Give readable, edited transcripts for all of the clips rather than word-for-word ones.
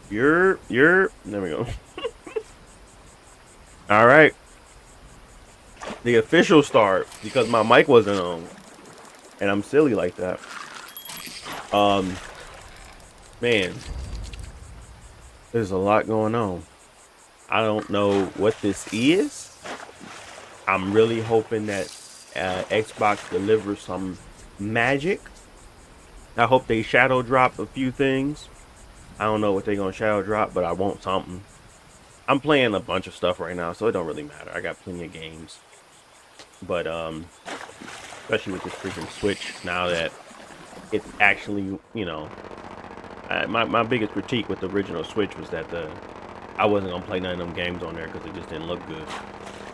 There we go. All right. The official start because my mic wasn't on, and I'm silly like that. Um, man, there's a lot going on. I don't know what this is. I'm really hoping that Xbox delivers some magic. I hope they shadow drop a few things. I don't know what they're gonna shadow drop, but I want something. I'm playing a bunch of stuff right now, so it don't really matter. I got plenty of games, but especially with this freaking Switch now that it's actually, my biggest critique with the original Switch was that I wasn't gonna play none of them games on there because it just didn't look good.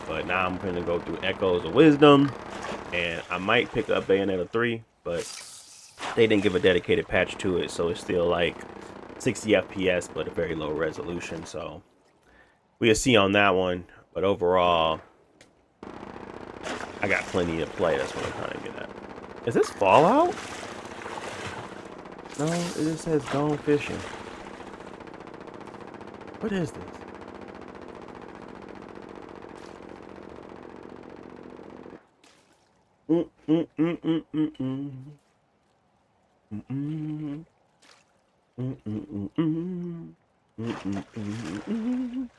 But now I'm gonna go through Echoes of Wisdom, and I might pick up Bayonetta 3, but they didn't give a dedicated patch to it, so it's still like 60 FPS, but a very low resolution. So we'll see on that one. But overall, I got plenty to play. That's what I'm trying to get at. Is this Fallout? No, it just says gone fishing. What is this? Mm mm mm mm mm mm. Mm mm mm mm mm mm.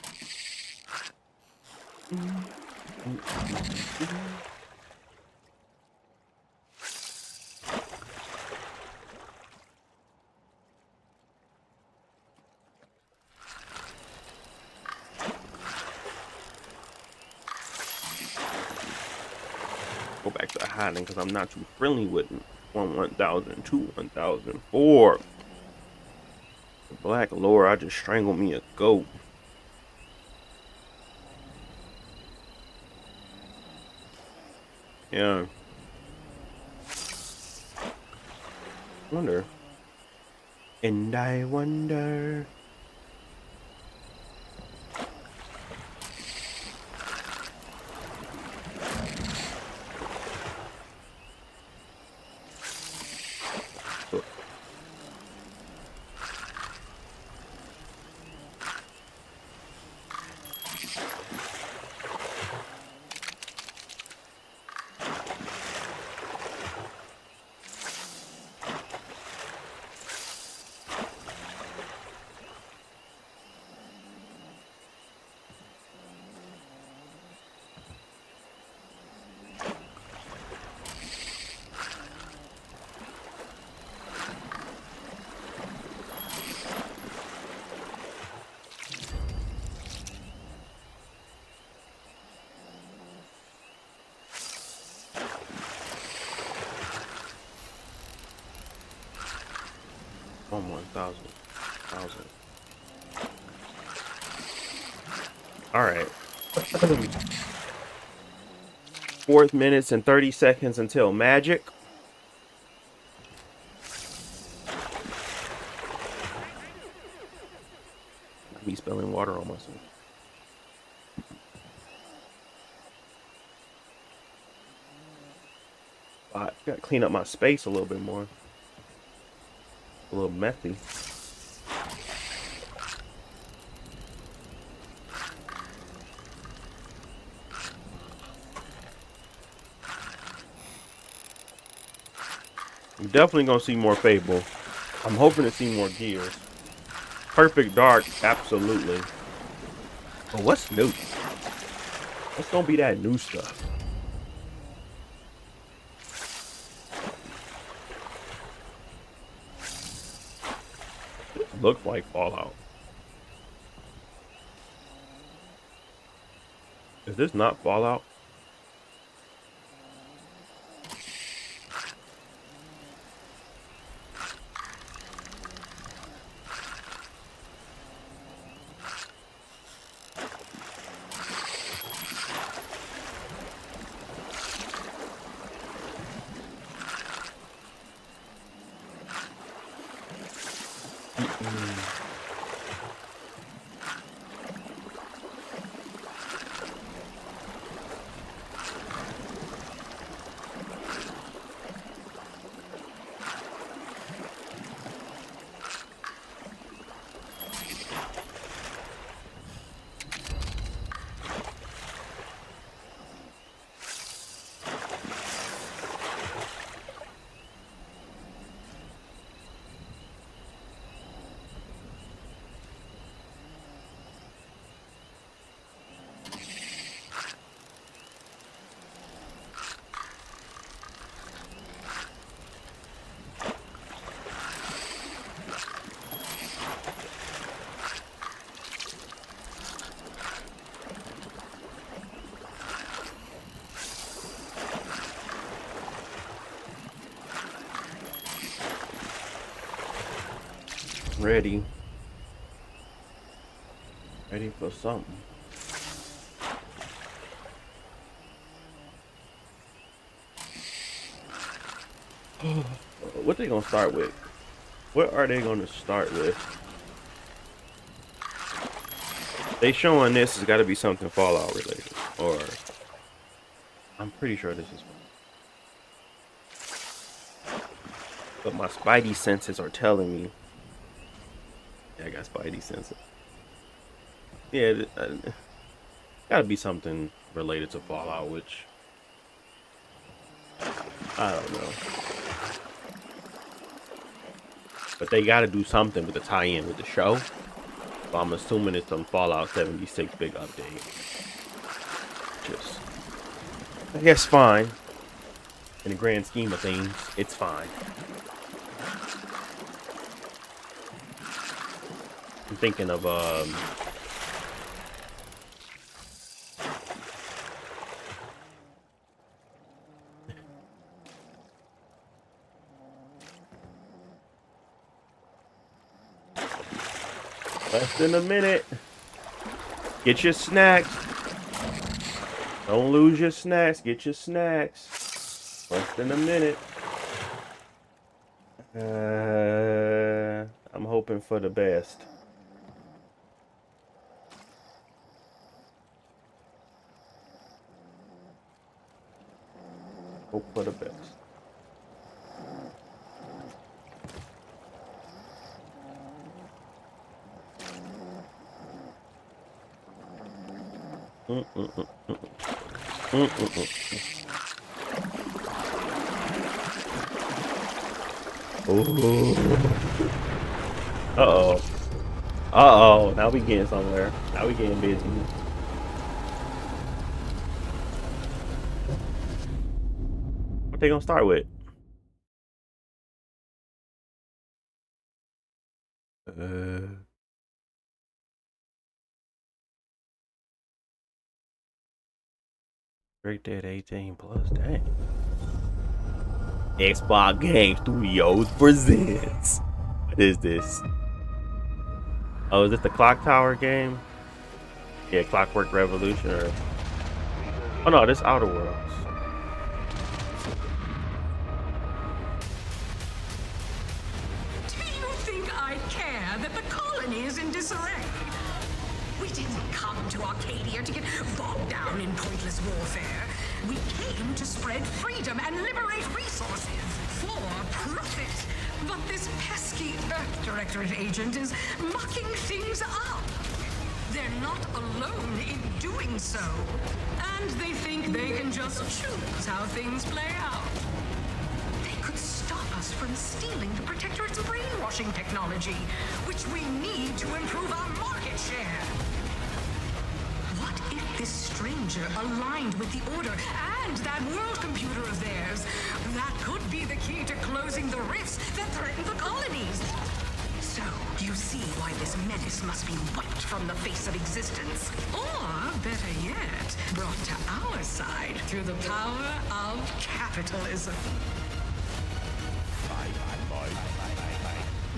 Go back to hiding because I'm not too friendly with 1002, 1004. The Black Lord, I just strangled me a goat. Yeah. Wonder. And I wonder. On 1,000. All right. 4 minutes and 30 seconds until magic. Me spilling water on myself. I gotta clean up my space a little bit more. A little messy. I'm definitely gonna see more Fable. I'm hoping to see more Gears. Perfect Dark, absolutely. But what's new? What's gonna be that new stuff? It looks like Fallout. Is this not Fallout? Ready. Ready for something. What they gonna start with? What are they gonna start with? They showing this has got to be something Fallout related, or I'm pretty sure this is. But my spidey senses are telling me. Yeah, I got spidey senses. Yeah, gotta be something related to Fallout, which I don't know. But they gotta do something with the tie-in with the show. So I'm assuming it's some Fallout 76 big update. Just, I guess fine. In the grand scheme of things, it's fine. I'm thinking of less than a minute. Get your snacks. Don't lose your snacks. Get your snacks. Less than a minute. I'm hoping for the best. Hope for the best. Uh-oh. Uh-oh. Now we getting somewhere. Now we getting busy. What they gonna start with? Straight Dead 18 plus, dang. Xbox Game Studios presents. What is this? Oh, is this the Clock Tower game? Yeah, Clockwork Revolution or... Oh no, this Outer Worlds. Do you think I care that the colony is in disarray? We didn't come to Arcadia to get bogged down in pointless warfare. We came to spread freedom and liberate resources for profit. But this pesky Earth Directorate agent is mucking things up. They're not alone in doing so. And they think they can just choose how things play out. They could stop us from stealing the Protectorate's brainwashing technology, which we need to improve our market share. What if this stranger aligned with the Order and that world computer of theirs? That could be the key to closing the rifts that threaten the colonies. So, you see why this menace must be wiped from the face of existence. Or, better yet, brought to our side through the power of capitalism.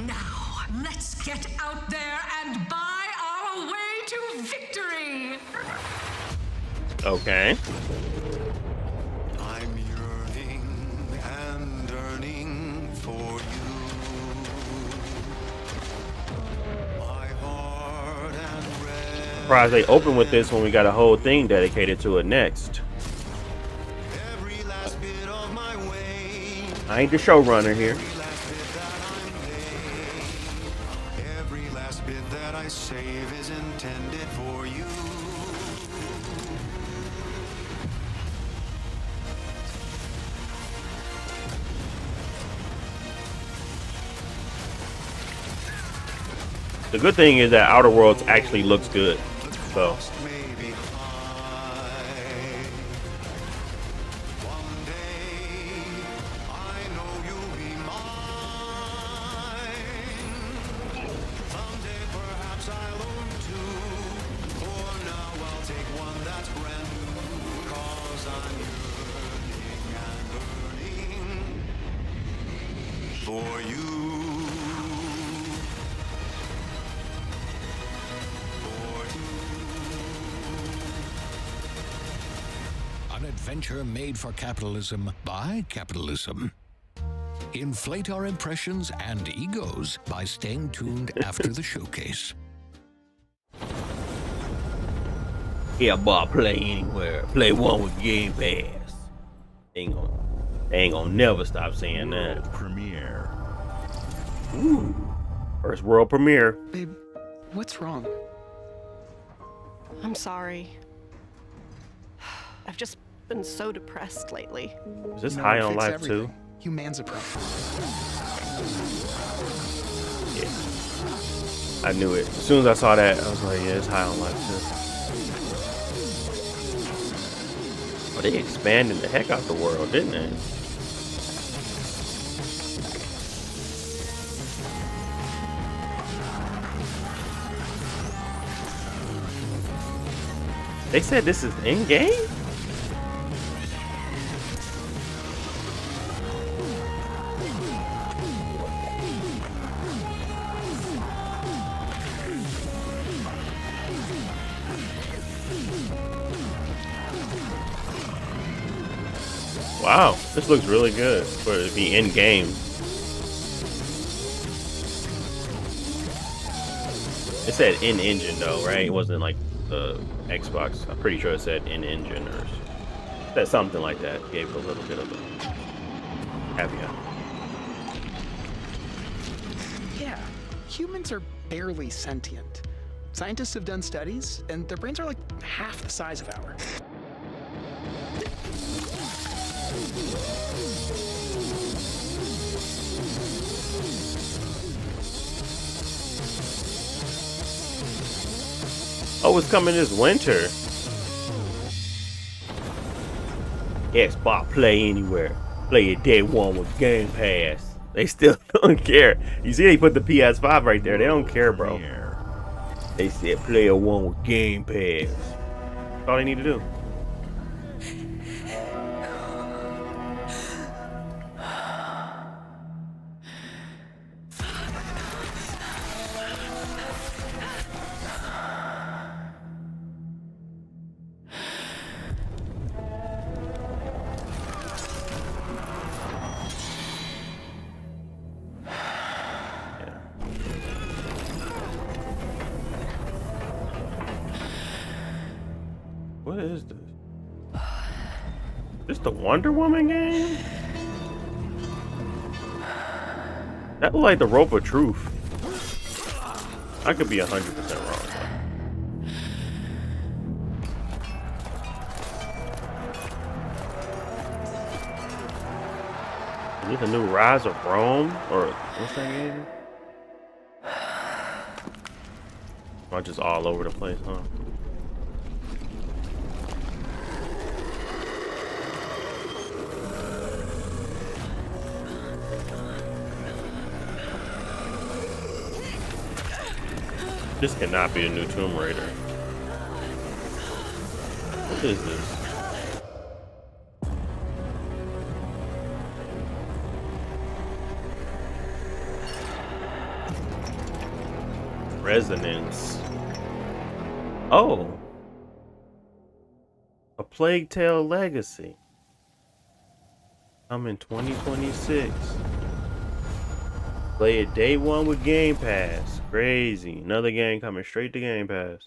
Now, let's get out there and buy our way to victory! Okay. I'm yearning and yearning for you. My heart and red. Surprised they open with this when we got a whole thing dedicated to it next. Every last bit of my way. I ain't the showrunner here. Every last bit that I save is intended for you. The good thing is that Outer Worlds actually looks good. So Maybe high. One day I know you'll be mine. Someday perhaps I'll own two. For now I'll take one that's brand new. 'Cause I'm yearning and yearning for you. adventure made for capitalism by capitalism. Inflate our impressions and egos by staying tuned after the showcase. Yeah, boy, play anywhere. Play one with Game Pass. They ain't gonna never stop saying World that. premiere. Ooh. First world premiere. Babe, what's wrong? I'm sorry. I've just been so depressed lately. Is this You know High what on fixes Life everything? too? Humans a problem. Yeah. I knew it. As soon as I saw that, I was like, yeah, it's High on Life too. Oh, they expanded the heck out the world, didn't they? They said this is in-game? Wow, this looks really good for it to be in-game. It said in-engine though, right? It wasn't like the Xbox. I'm pretty sure it said in-engine or said something like that. Gave it a little bit of a caveat. Yeah, humans are barely sentient. Scientists have done studies, and their brains are like half the size of ours. Oh, it's coming this winter. Xbox Play Anywhere. Play it day one with Game Pass. They still don't care. You see, they put the PS5 right there. They don't care, bro. Premiere. They said play it one with Game Pass. That's all they need to do. What is this? This the Wonder Woman game? That look like the Rope of Truth. I could be 100% wrong. Is this a new Rise of Rome? Or what's that game? Am I just all over the place, huh? This cannot be a new Tomb Raider. What is this? Resonance. Oh. A Plague Tale Legacy. I'm in 2026. Play it day one with Game Pass. Crazy. Another game coming straight to Game Pass.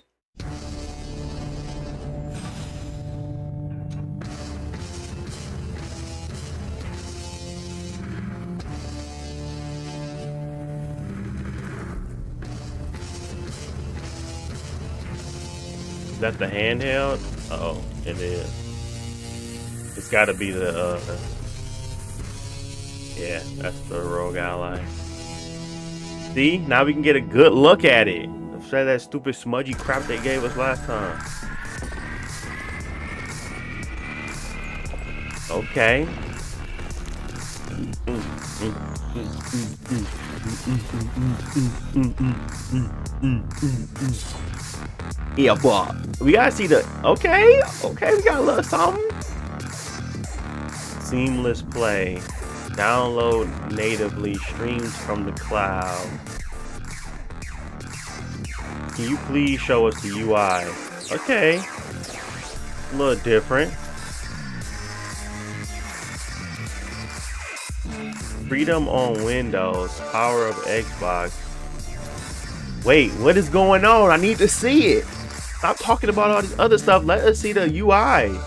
Is that the handheld? Uh-oh, it is. It's gotta be the yeah, that's the Rogue Ally. See, now we can get a good look at it. Instead of that stupid smudgy crap they gave us last time. Okay. Yeah, boy. We gotta see the. Okay, we got a little something. Seamless play. Download natively, streams from the cloud. Can you please show us the UI? Okay. A little different. Freedom on Windows, power of Xbox. Wait, what is going on? I need to see it. Stop talking about all this other stuff. Let us see the UI.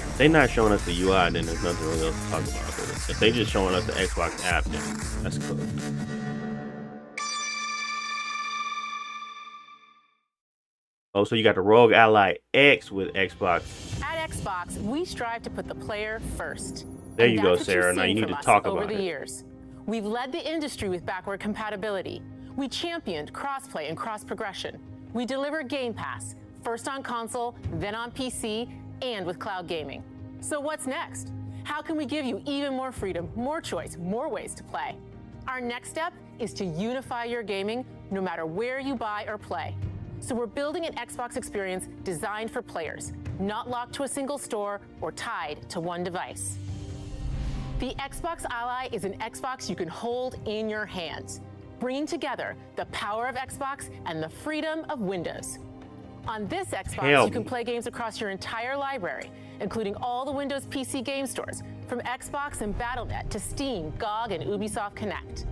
If they're not showing us the UI, then there's nothing really else to talk about. If they just showing us the Xbox app, then that's cool. Oh, so you got the Rogue Ally X with Xbox. At Xbox, we strive to put the player first. There And you go, that's what you've Sarah. Now seen you need from to us talk over about the it. years. We've led the industry with backward compatibility. We championed crossplay and cross progression. We delivered Game Pass, first on console, then on PC, and with cloud gaming. So what's next? How can we give you even more freedom, more choice, more ways to play? Our next step is to unify your gaming no matter where you buy or play. So we're building an Xbox experience designed for players, not locked to a single store or tied to one device. The Xbox Ally is an Xbox you can hold in your hands, bringing together the power of Xbox and the freedom of Windows. On this Xbox, you can play games across your entire library, including all the Windows PC game stores, from Xbox and Battle.net to Steam, GOG, and Ubisoft Connect.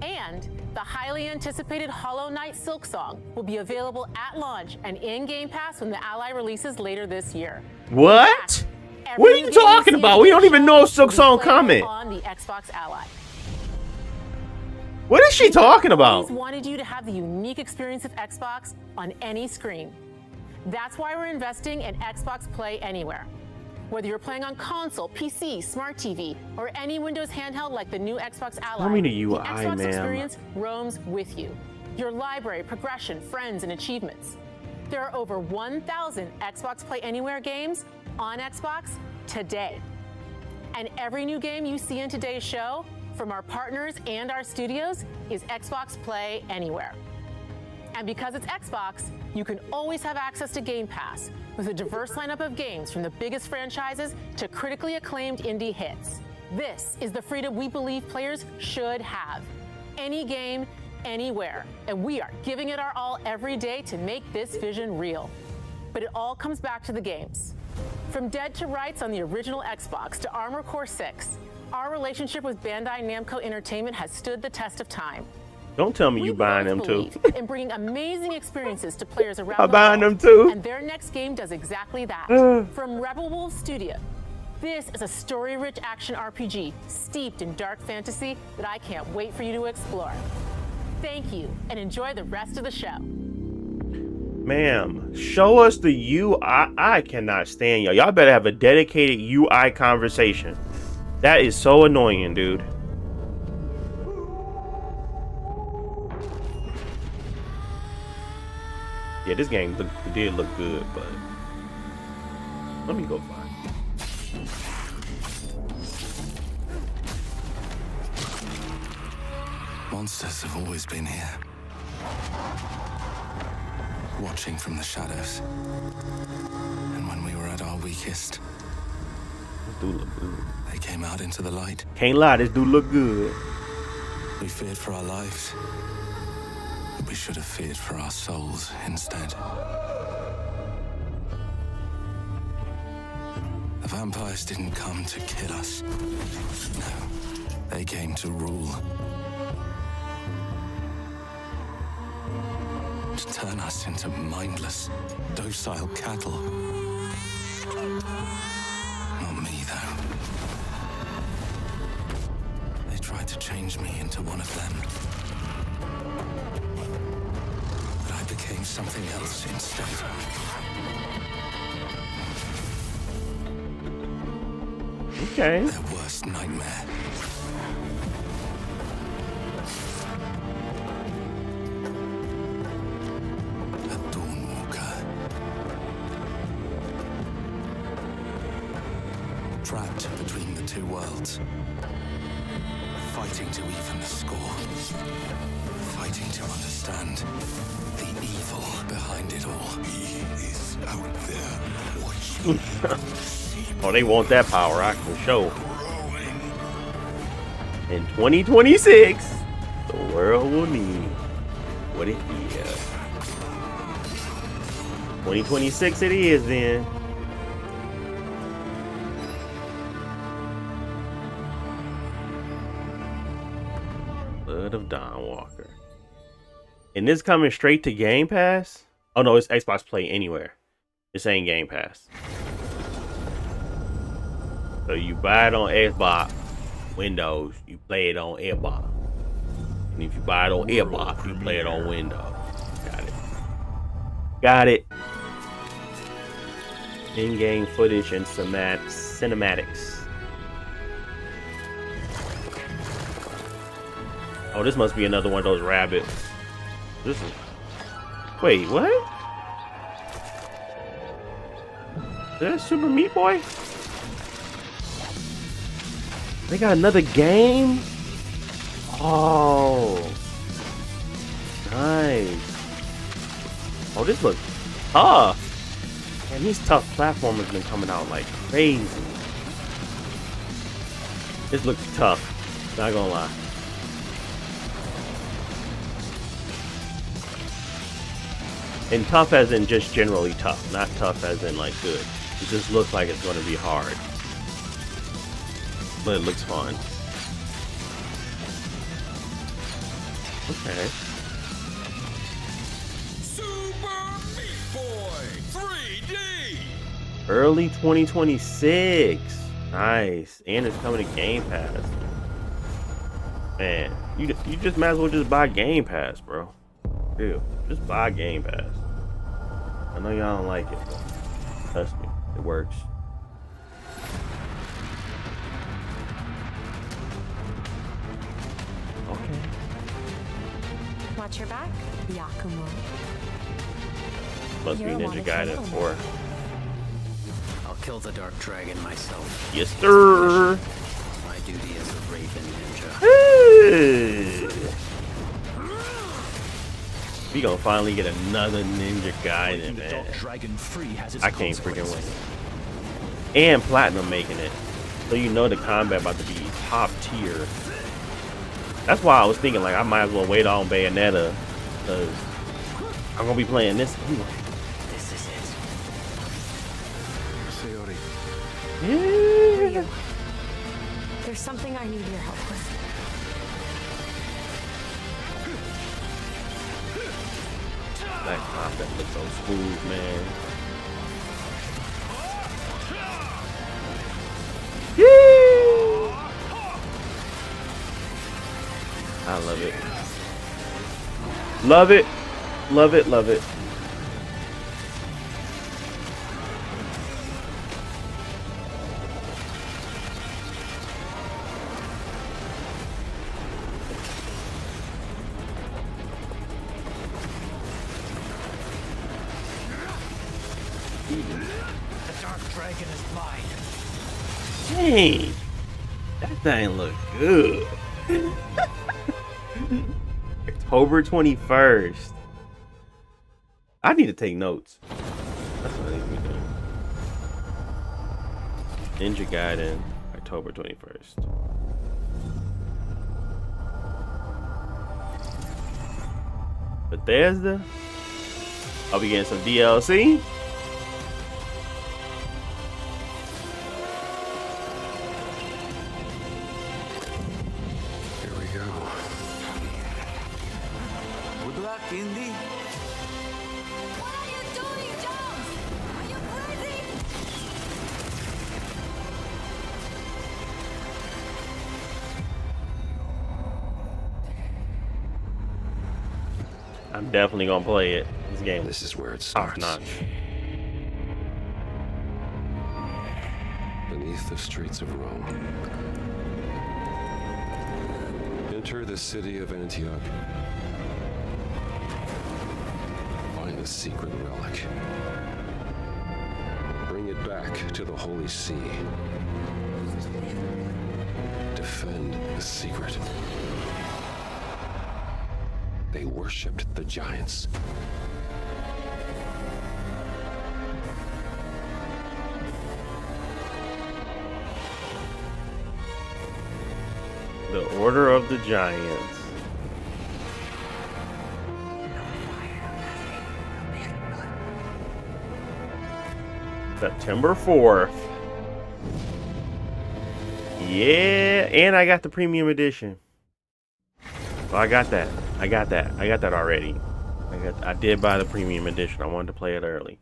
And the highly anticipated Hollow Knight Silksong will be available at launch and in Game Pass when the Ally releases later this year. What? What are you talking about? We don't even know Silksong coming. On the Xbox Ally. What is she talking We about? always wanted you to have the unique experience of Xbox on any screen. That's why we're investing in Xbox Play Anywhere. Whether you're playing on console, PC, smart TV, or any Windows handheld like the new Xbox Ally, Tell me the UI, Xbox ma'am. experience roams with you. Your library, progression, friends, and achievements. There are over 1,000 Xbox Play Anywhere games on Xbox today. And every new game you see in today's show, from our partners and our studios, is Xbox Play Anywhere. And because it's Xbox, you can always have access to Game Pass with a diverse lineup of games from the biggest franchises to critically acclaimed indie hits. This is the freedom we believe players should have. Any game, anywhere. And we are giving it our all every day to make this vision real. But it all comes back to the games. From Dead to Rights on the original Xbox to Armored Core 6, our relationship with Bandai Namco Entertainment has stood the test of time. Don't tell me you buying them too. And bringing amazing experiences to players around I'm the buying world. them too. And their next game does exactly that. From Rebel Wolf Studio. This is a story-rich action RPG steeped in dark fantasy that I can't wait for you to explore. Thank you, and enjoy the rest of the show. Ma'am, show us the UI. I cannot stand y'all. Y'all better have a dedicated UI conversation. That is so annoying, dude. Yeah, this game did look good, but let me go find it. Monsters have always been here, watching from the shadows. And when we were at our weakest, This dude look good. they came out into the light. Can't lie, this dude look good. We feared for our lives. We should have feared for our souls instead. The vampires didn't come to kill us. No, they came to rule. To turn us into mindless, docile cattle. Not me, though. They tried to change me into one of them. But I became something else instead. Okay. Their worst nightmare. A Dawnwalker. Trapped between the two worlds. Fighting to even the score. Fighting to understand the evil behind it all. He is out there watching. Oh, they want that power, I can show. In 2026, the world will need what it is. 2026 it is then. Blood of Dawn Walker. And this coming straight to Game Pass? Oh no, it's Xbox Play Anywhere. This ain't Game Pass. So you buy it on Xbox, Windows, you play it on Xbox. And if you buy it on Xbox, you play it on Windows. Got it. Got it. In-game footage and cinematics. Oh, this must be another one of those rabbits. This is... Wait, what? Is that Super Meat Boy? They got another game? Oh. Nice. Oh, this looks tough. Man, these tough platformers been coming out like crazy. This looks tough. Not gonna lie. And tough as in just generally tough, not tough as in like good. It just looks like it's gonna be hard. But it looks fun. Okay. Super Meat Boy 3D. Early 2026. Nice. And it's coming to Game Pass. Man, you just might as well just buy Game Pass, bro. Dude, just buy Game Pass. I know y'all don't like it, but trust me, it works. Okay. Watch your back, Yakumo. Must be Ninja Gaiden 4. I'll kill the Dark Dragon myself. Yes, sir. My duty as a Raven Ninja. We gonna finally get another Ninja Gaiden, man. I can't freaking wait. And Platinum making it, so you know the combat about to be top tier. That's why I was thinking like I might as well wait on Bayonetta, because I'm gonna be playing this anyway. This is it. Who are Yeah. you? There's something I need your help with. That combat looks so smooth, man. Yeah. I love it. Love it. Love it. Love it. The Dark Dragon is mine. Dang. That thing look good. October 21st. I need to take notes. That's what I need to be doing. Ninja Gaiden, October 21st. Bethesda. I'll be getting some DLC. Here we go. Good luck, Indy. What are you doing, Jones? Are you crazy? I'm definitely gonna play it. This game This is where it top starts. notch. Beneath the streets of Rome. Enter the city of Antioch. Find the secret relic. Bring it back to the Holy See. Defend the secret. They worshipped the giants. The Order of the Giants. September 4th. Yeah, and I got the premium edition. So I got that. I got that already. I did buy the premium edition. I wanted to play it early.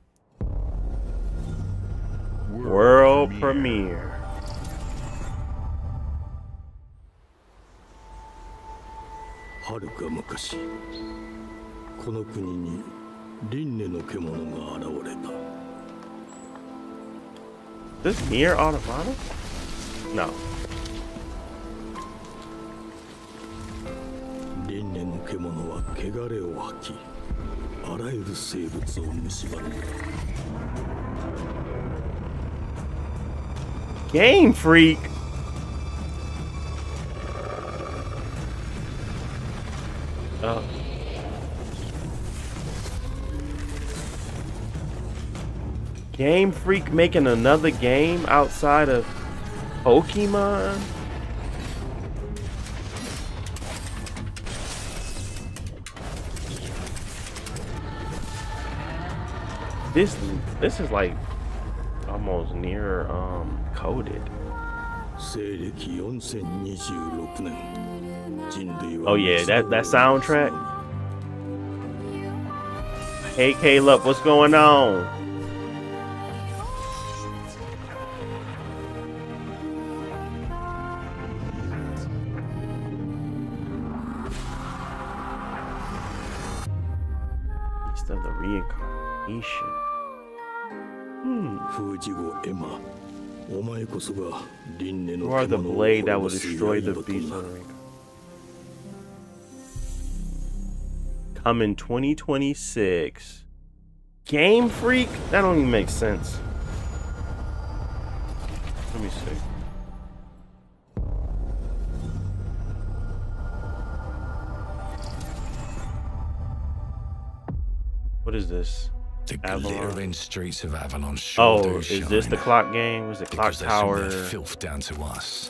World premiere. はるか昔、この国に輪廻の獣が現れた。This Nier Automata? No. 輪廻の獣は汚れを吐き、あらゆる生物を蝕んだ。Game Freak. Game Freak making another game outside of Pokemon? This is like almost near coded. Oh yeah, that soundtrack. Hey Caleb, what's going on? Beast of the Reincarnation. You are the blade that will destroy the beast of the Reincarnation. Coming 2026. Game Freak? That don't even make sense. Let me see. What is this? The glittering streets of Avalon. Oh, is this the clock game? Was it Clock Tower? Filth down to us.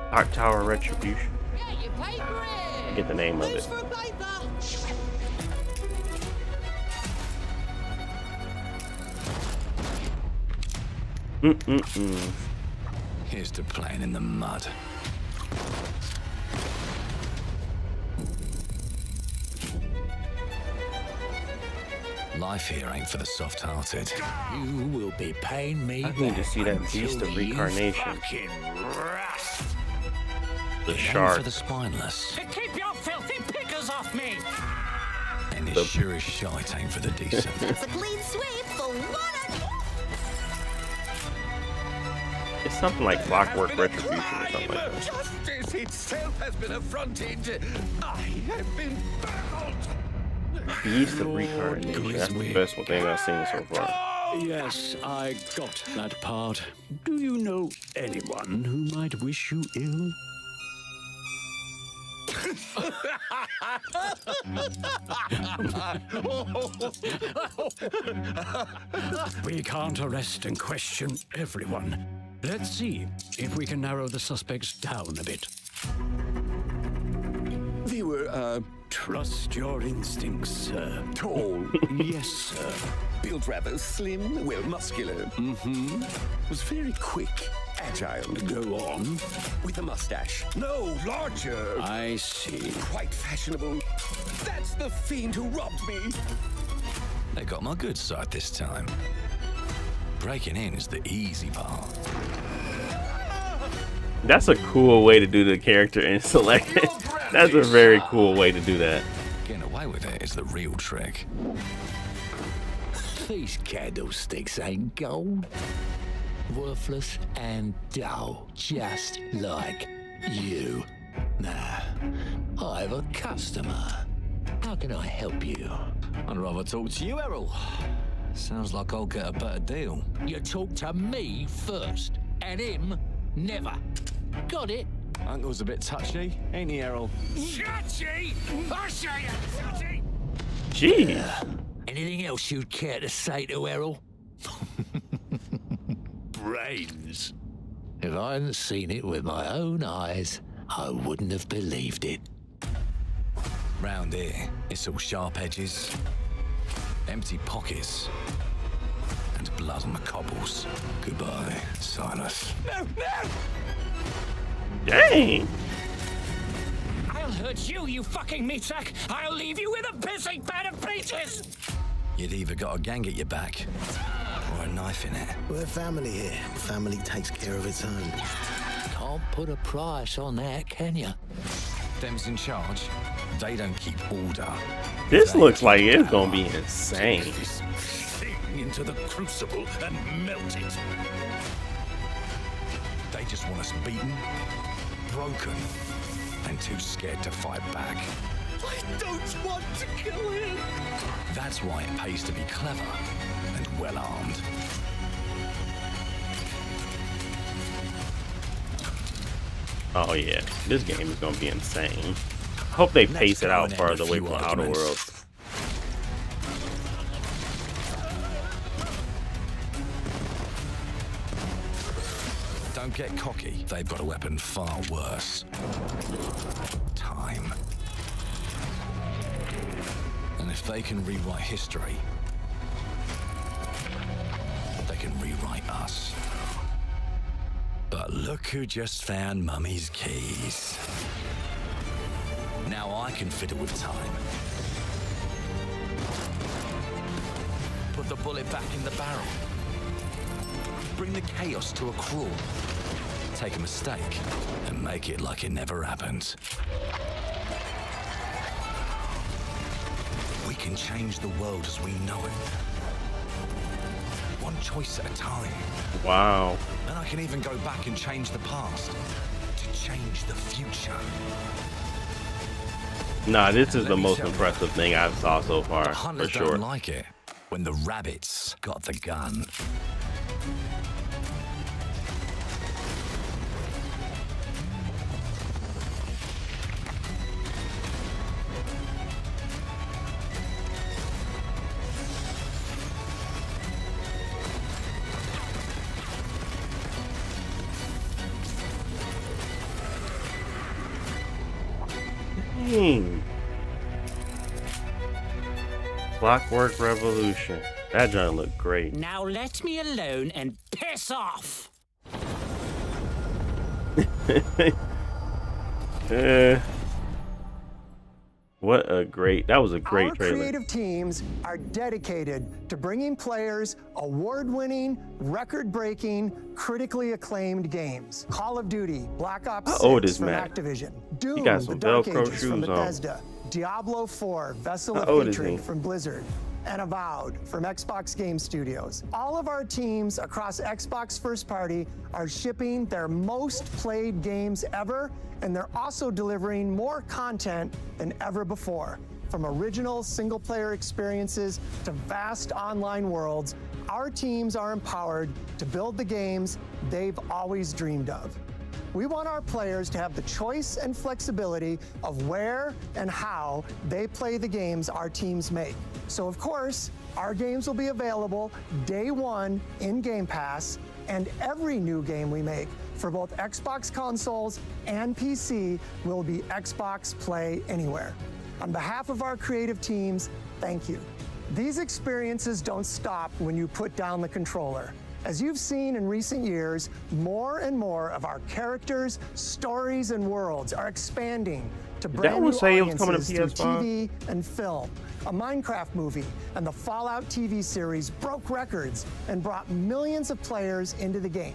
Clock Tower Retribution. Get the name of it. Here's to playing in the mud. Life here ain't for the soft-hearted. You will be paying me. I need to see that Beast of Reincarnation. The shark. For the spineless. Keep your filthy pickers off me! And it sure as shite ain't for the decent. It's a clean sweep for one. It's something like Clockwork Retribution or something like that. Justice itself has been affronted. I have been baffled. Beast of Reincarnation. That's the best thing I've seen so far. Yes, I got that part. Do you know anyone who might wish you ill? We can't arrest and question everyone. Let's see if we can narrow the suspects down a bit. They were, Trust your instincts, sir. tall, Yes, sir. built rather slim, well, muscular. Mm-hmm. Was very quick, agile. Go on. With a mustache. No, larger. I see. Quite fashionable. That's the fiend who robbed me. They got my good side this time. Breaking in is the easy part. That's a cool way to do the character and select it. That's a very cool way to do that. Getting away with it is the real trick. These candlesticks ain't gold. Worthless and dull, just like you. Nah, I have a customer. How can I help you? I'd rather talk to you, Errol. Sounds like I'll get a better deal. You talk to me first, and him never. Got it? Uncle's a bit touchy, ain't he, Errol? Touchy? I say it, touchy! Jeez. Anything else you'd care to say to Errol? Brains. If I hadn't seen it with my own eyes, I wouldn't have believed it. Round here, it's all sharp edges, empty pockets, and blood on the cobbles. Goodbye, Silas. No, no! Dang. I'll hurt you, you fucking meat sack! I'll leave you with a pissing bed of pieces! You'd either got a gang at your back or a knife in it. We're family here. Family takes care of its own. Can't put a price on that, can you? Them's in charge. They don't keep order. This They looks like keep it's gonna power. be insane. Take this thing into the crucible and melt it. They just want us beaten, broken, and too scared to fight back. I don't want to kill him. That's why it pays to be clever and well armed. Oh yeah, this game is gonna be insane. I hope they pace it out go and further end a away few from Outer arguments. Worlds. Don't get cocky. They've got a weapon far worse. Time. And if they can rewrite history, they can rewrite us. But look who just found Mummy's keys. Now I can fiddle with time. Put the bullet back in the barrel. Bring the chaos to a crawl. Take a mistake and make it like it never happened. We can change the world as we know it. One choice at a time. Wow. And I can even go back and change the past to change the future. Nah, this is Let the me most tell you, impressive thing I've saw so far, The for hunters sure. don't like it when the rabbits got the gun. Dang. Clockwork Revolution. That joint looked great. Now let me alone and piss off! What a great, that was a great Our trailer. creative teams are dedicated to bringing players award-winning, record-breaking, critically acclaimed games. Call of Duty, Black Ops How 6 old is from Matt? Activision, Doom, got The some Dark Velcro Ages from shoes on. Bethesda, Diablo 4, Vessel How of old is Hatred he? from Blizzard, and Avowed from Xbox Game Studios. All of our teams across Xbox First Party are shipping their most played games ever, and they're also delivering more content than ever before. From original single-player experiences to vast online worlds, our teams are empowered to build the games they've always dreamed of. We want our players to have the choice and flexibility of where and how they play the games our teams make. So of course, our games will be available day one in Game Pass, and every new game we make for both Xbox consoles and PC will be Xbox Play Anywhere. On behalf of our creative teams, thank you. These experiences don't stop when you put down the controller. As you've seen in recent years, more and more of our characters, stories, and worlds are expanding to Did that brand one new say it was coming to audiences through PS5? TV and film. A Minecraft movie and the Fallout TV series broke records and brought millions of players into the game.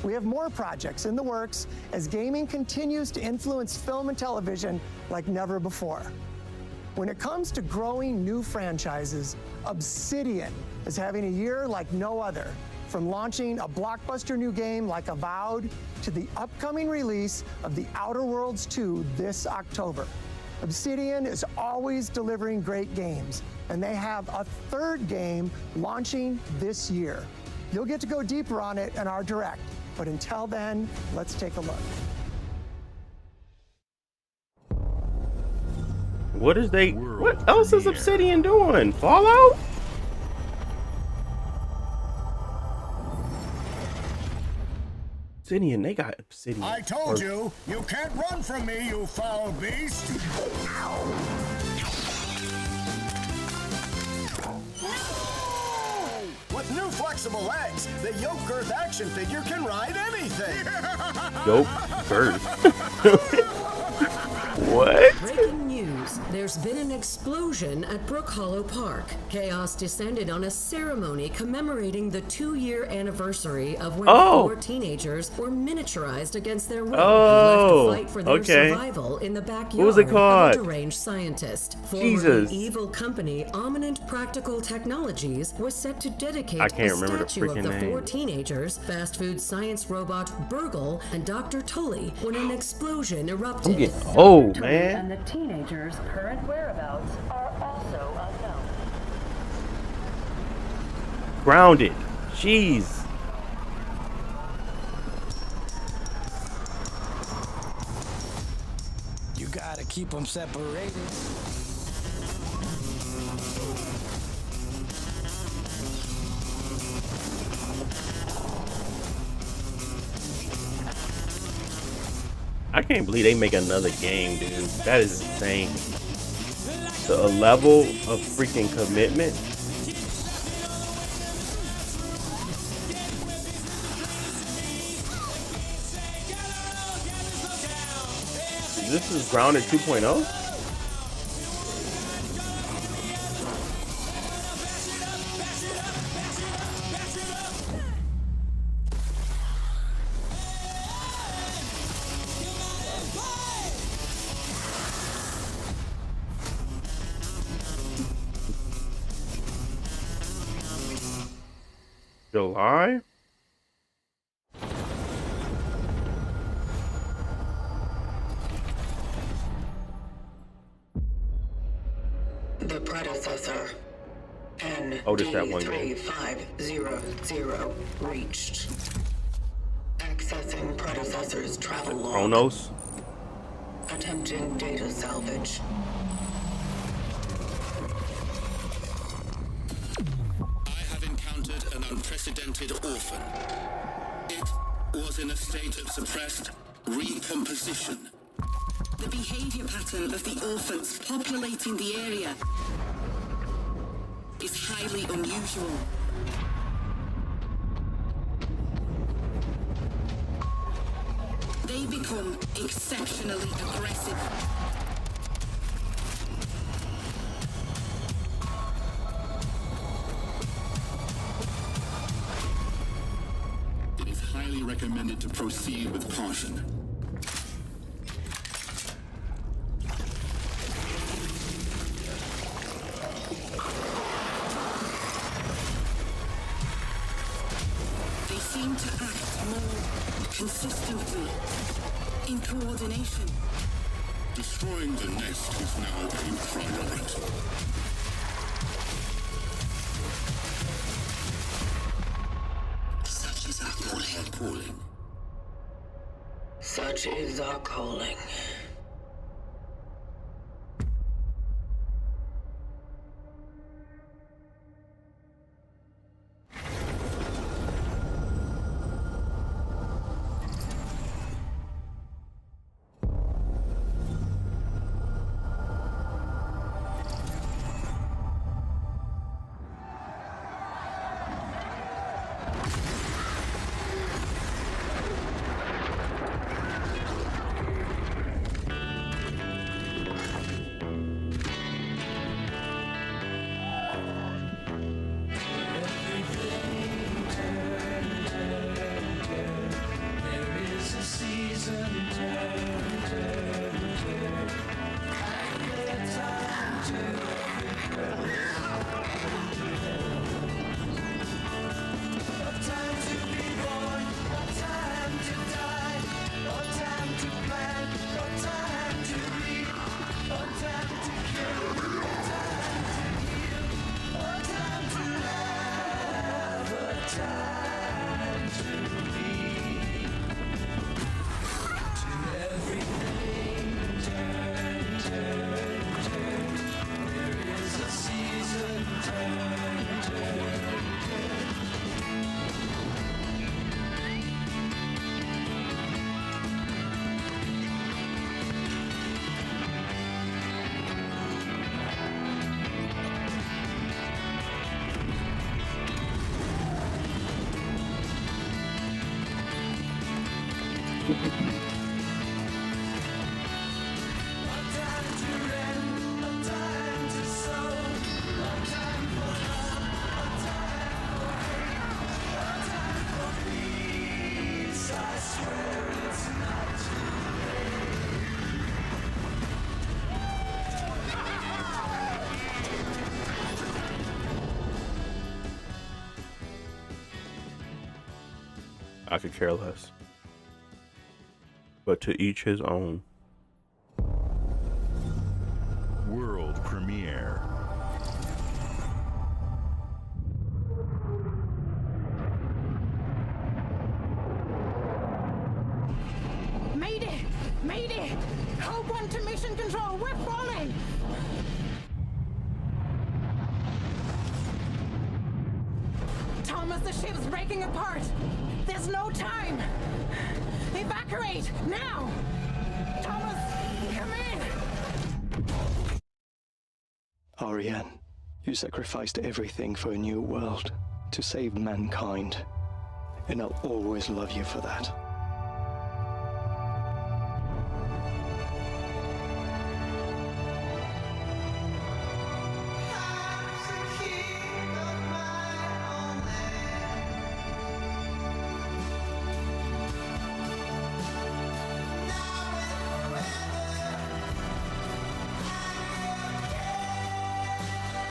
We have more projects in the works as gaming continues to influence film and television like never before. When it comes to growing new franchises, Obsidian is having a year like no other. From launching a blockbuster new game like Avowed to the upcoming release of The Outer Worlds 2 this October. Obsidian is always delivering great games, and they have a third game launching this year. You'll get to go deeper on it in our Direct, but until then, let's take a look. What else is Obsidian doing? Fallout? Obsidian, they got Obsidian. I told you, you can't run from me, you foul beast! No! With new flexible legs, the yoke girth action figure can ride anything. Yoke girth. What? Breaking news. There's been an explosion at Brook Hollow Park. Chaos descended on a ceremony commemorating the 2-year anniversary of when 4 teenagers were miniaturized against their will and left to fight for their survival in the backyard what was it called? of a deranged scientist. Jesus. Formerly evil company Eminent Practical Technologies was set to dedicate I can't a remember the statue of freaking the name. 4 teenagers, fast food science robot Burgle, and Dr. Tully when an explosion erupted. I'm getting old, man. And the teenagers' current whereabouts are also unknown. Grounded. Jeez. You gotta keep them separated. I can't believe they make another game, dude. That is insane. So a level of freaking commitment. This is Grounded 2.0? July? The predecessor, Oh, just that one game. ND3500 reached. Accessing predecessor's travel log. Chronos? Attempting data salvage. I have encountered an unprecedented orphan. It was in a state of suppressed recomposition. The behavior pattern of the orphans populating the area is highly unusual. They become exceptionally aggressive. It is highly recommended to proceed with caution. They seem to act more consistently, in coordination. Destroying the nest is now a priority. Such is our calling. Such is our calling. I could care less. But to each his own. World premiere. Mayday! Mayday! Hold one to mission control. We're falling! Thomas, the ship's breaking apart. There's no time. Evacuate now! Thomas, come in! Ariane, you sacrificed everything for a new world to save mankind, and I'll always love you for that.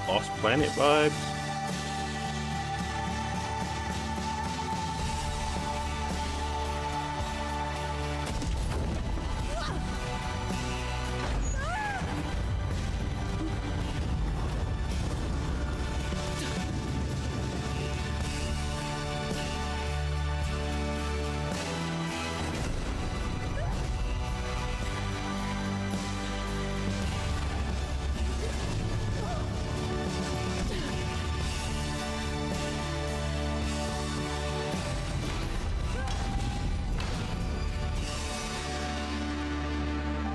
Lost Planet vibes.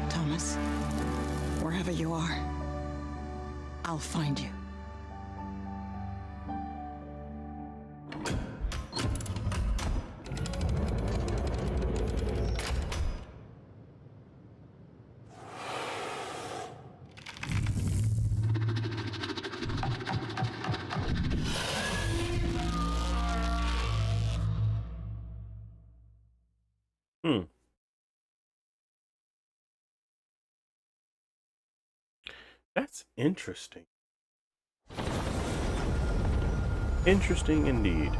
Thomas, wherever you are, I'll find you. That's interesting. Interesting indeed.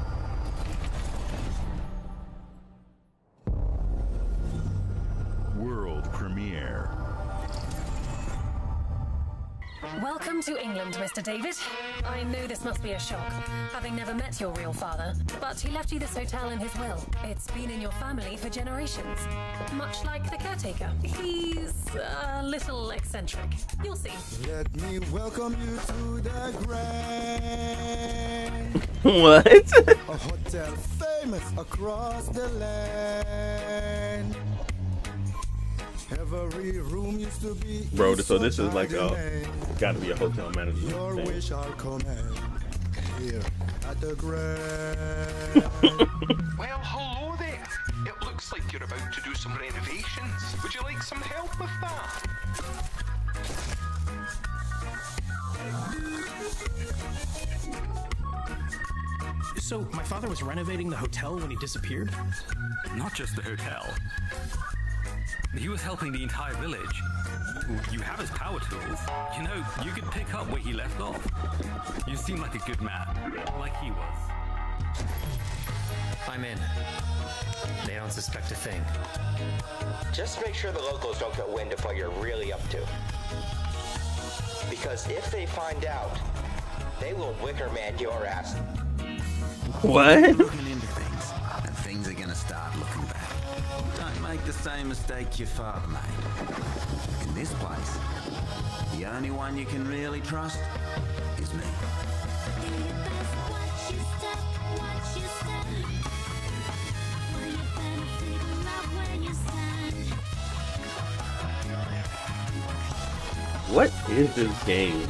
World premiere. Welcome to England, Mr. David. I know this must be a shock, having never met your real father, but he left you this hotel in his will. It's been in your family for generations, much like the caretaker. He's a little eccentric. You'll see. Let me welcome you to the Grand. What? A hotel famous across the land. Every room used to be. Bro, so this is like gotta be a hotel manager Your thing. wish I'll command here at the Grand. Well, hello there. It looks like you're about to do some renovations. Would you like some help with that? So, my father was renovating the hotel when he disappeared? Not just the hotel. He was helping the entire village. You have his power tools. You know, you could pick up where he left off. You seem like a good man, like he was. I'm in. They don't suspect a thing. Just make sure the locals don't get wind of what you're really up to. Because if they find out, they will wicker man your ass. What? Looking into things, and things are gonna start looking bad. Don't make the same mistake your father made. In this place, the only one you can really trust is me. What is this game?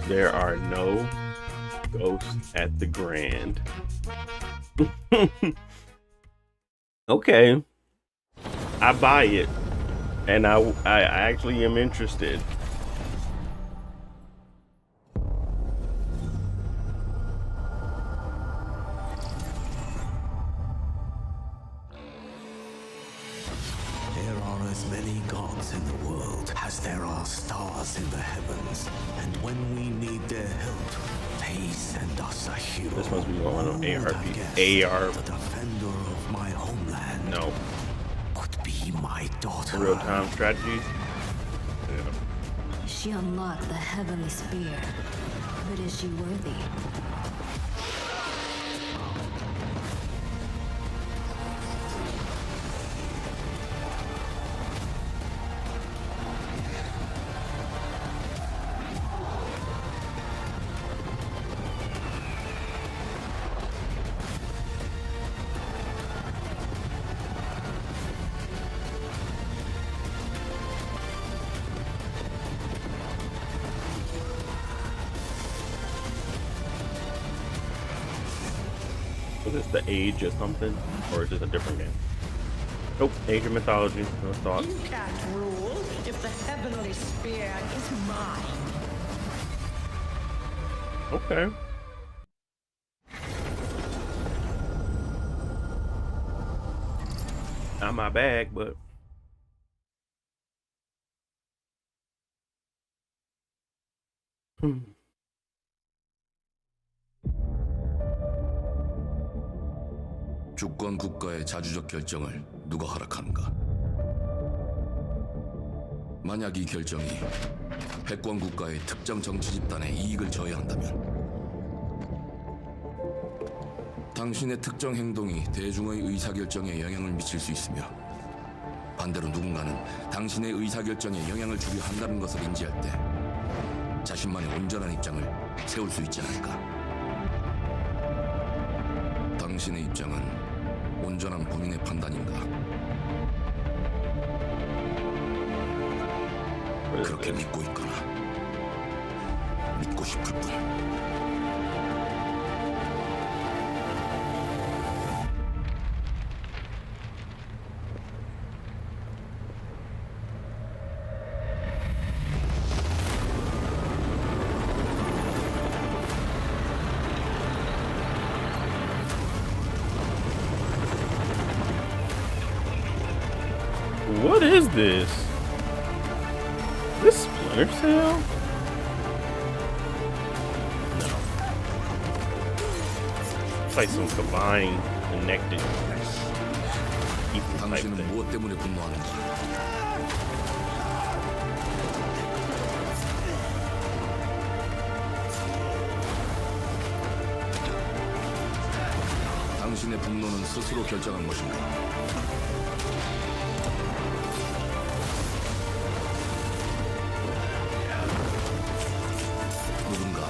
There are no ghosts at the Grand. Okay. I buy it. And I actually am interested. There are as many gods in the world as there are stars in the heavens. And when we need their help, they send us a hero. This must be one of AR. The defender of my homeland. No. Could be my daughter. Real-time strategy. Yeah. She unlocked the heavenly spear, but is she worthy? Was this the Age or something? Or is this a different game? Nope, Age of Mythology. No thoughts. You can't rule if the heavenly spear is mine. Okay. Not my bag, but 주권 국가의 자주적 결정을 누가 허락하는가? 만약 이 결정이 패권 국가의 특정 정치 집단의 이익을 저해한다면 당신의 특정 행동이 대중의 의사결정에 영향을 미칠 수 있으며 반대로 누군가는 당신의 의사결정에 영향을 주려 한다는 것을 인지할 때 자신만의 온전한 입장을 세울 수 있지 않을까? 당신의 입장은 온전한 본인의 판단인가? 그렇게 믿고 있거나 믿고 싶을 뿐. what is this? This Splinter Cell? No. It's like some combined, connected people type 당신은 thing. 무엇 때문에 분노하는가? 당신의 분노는 스스로 결정한 것인가? 누군가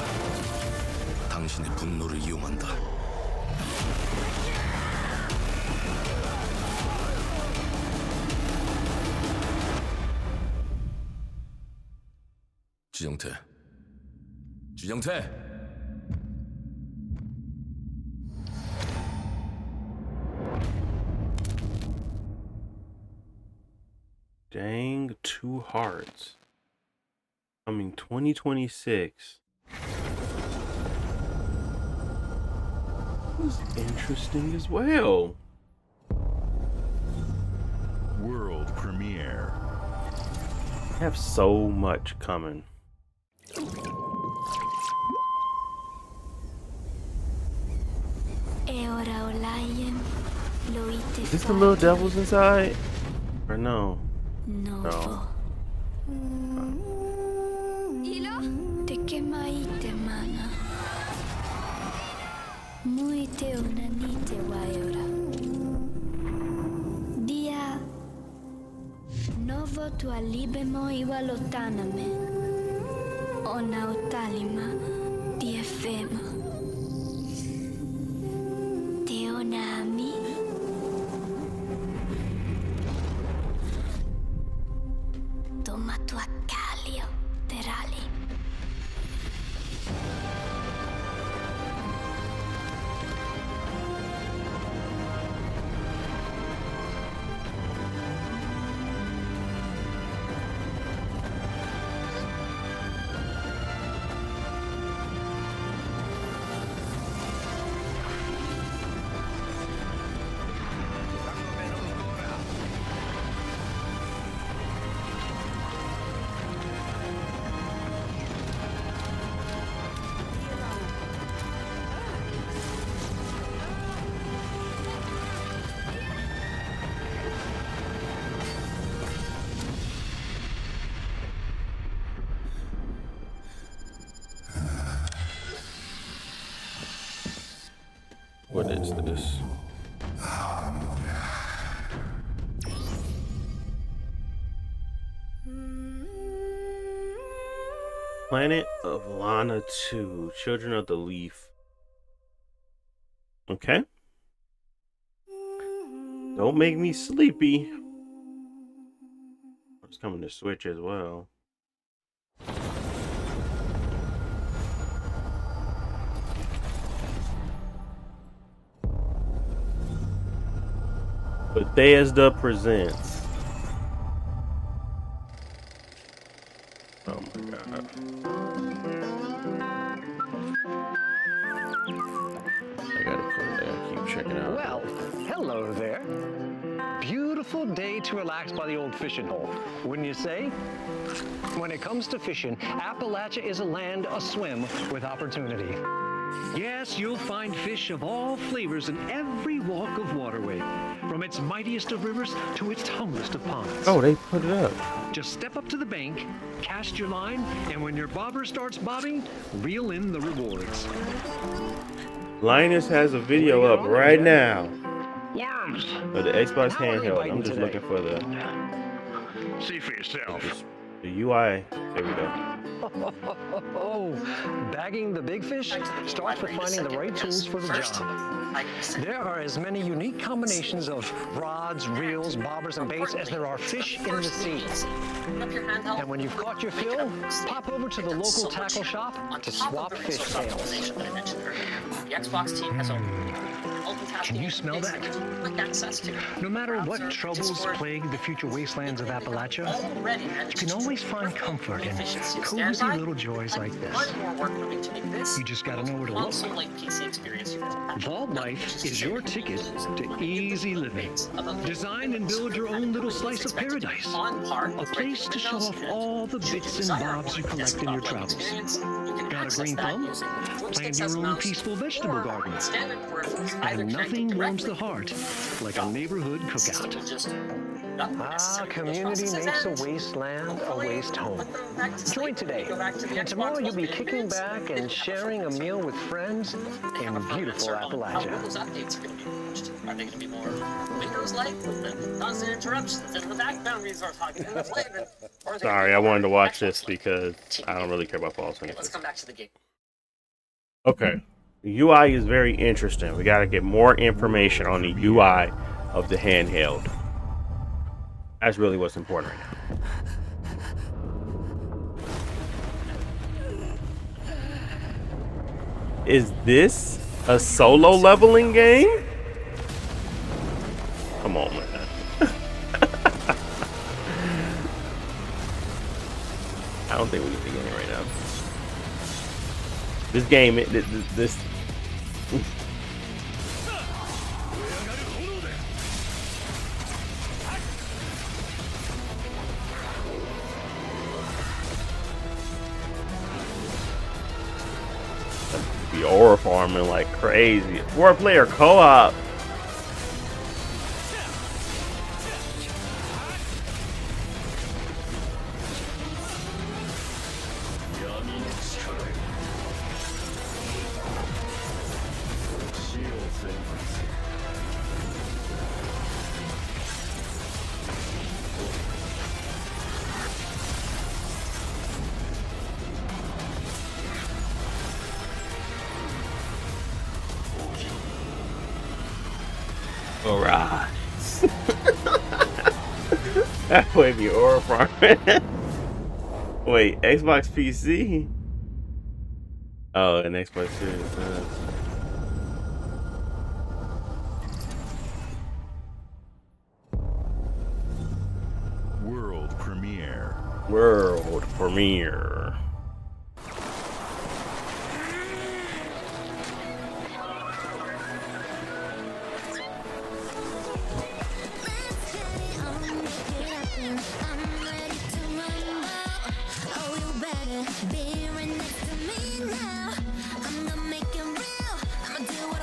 당신의 분노를 이용한다. 지정태. 지정태. Dang, 2 Hearts. Coming 2026. This is interesting as well. World premiere. I have so much coming. Is this the little devils inside? Or no? No. Ilo, te kemaite mana. Mui te unanite waiora. Dia novo tu alibemo iwa lotaname. Ona utalima di efema. Te onami. Toma tu accalio, terali. What is this? Planet of Lana 2, Children of the Leaf. Okay. Don't make me sleepy. It's coming to Switch as well. Bethesda presents. Oh my god. I gotta put it there. Keep checking out. Well, hello there. Beautiful day to relax by the old fishing hole, wouldn't you say? When it comes to fishing, Appalachia is a land aswim with opportunity. Yes, you'll find fish of all flavors in every walk of waterway, from its mightiest of rivers to its humblest of ponds. Oh, they put it up. Just step up to the bank, cast your line, and when your bobber starts bobbing, reel in the rewards. Linus has a video up right now Worms. of the Xbox How are they handheld. biting I'm just today? looking for the See for yourself. UI. There we go. Bagging the big fish starts with finding the right tools for the job. There are as many unique combinations of rods, reels, bobbers, and baits as there are fish in the sea. And when you've caught your fill, pop over to the local tackle shop to swap fish tails. The Xbox team has Can you smell that? No matter what troubles plague the future wastelands of Appalachia, you can always find comfort in cozy little joys like this. You just gotta know where to look. Vault Life is your ticket to easy living. Design and build your own little slice of paradise. A place to show off all the bits and bobs you collect in your travels. Got a green thumb? Plant your own peaceful vegetable garden. And nothing warms the heart like a neighborhood cookout. Community makes a wasteland a waste home. Join today, and tomorrow you'll be kicking back and sharing a meal with friends in beautiful Appalachia. Are they going to be more Windows-like with the constant interruptions and the background resource hogging and the flavor? Sorry, I wanted to watch this because I don't really care about Fallout 76. Let's come back to the game. Okay. The UI is very interesting. We got to get more information on the UI of the handheld. That's really what's important right now. Is this a solo leveling game? Come on, man. I don't think we need to get in right now. This game, this. Be aura farming like crazy. 4-player co-op. Alright. That would be aura farming. Wait, Xbox PC? Oh, an Xbox Series. World premiere. World premiere.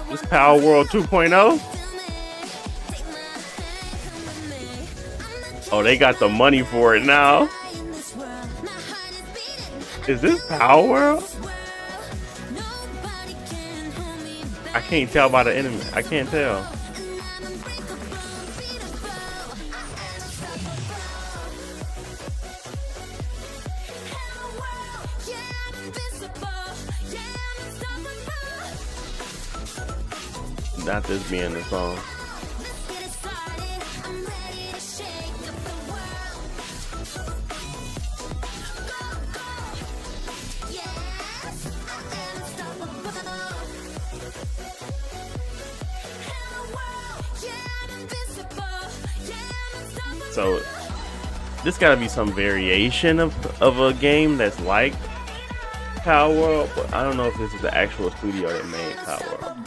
This Power World 2.0? Oh, they got the money for it now. Is this Power World? I can't tell by the enemy. I can't tell. Not this being the song. So this gotta be some variation of a game that's like Power World, but I don't know if this is the actual studio that made Power World.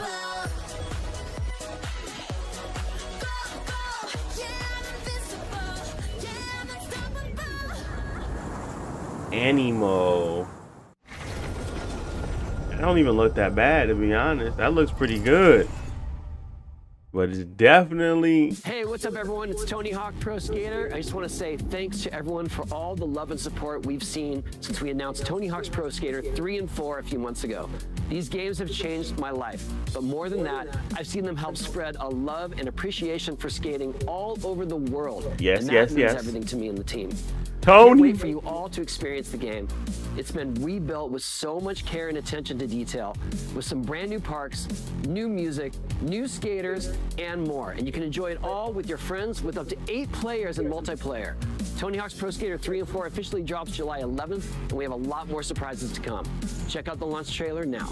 Animo. It don't even look that bad, to be honest. That looks pretty good. But it's definitely... Hey, what's up, everyone? It's Tony Hawk Pro Skater. I just want to say thanks to everyone for all the love and support we've seen since we announced Tony Hawk's Pro Skater 3 and 4 a few months ago. These games have changed my life, but more than that, I've seen them help spread a love and appreciation for skating all over the world. Yes, and yes, that means yes. everything to me and the team. Tony! Can't wait for you all to experience the game. It's been rebuilt with so much care and attention to detail, with some brand new parks, new music, new skaters, and more. And you can enjoy it all with your friends with up to 8 players in multiplayer. Tony Hawk's Pro Skater 3 and 4 officially drops July 11th, and we have a lot more surprises to come. Check out the launch trailer now.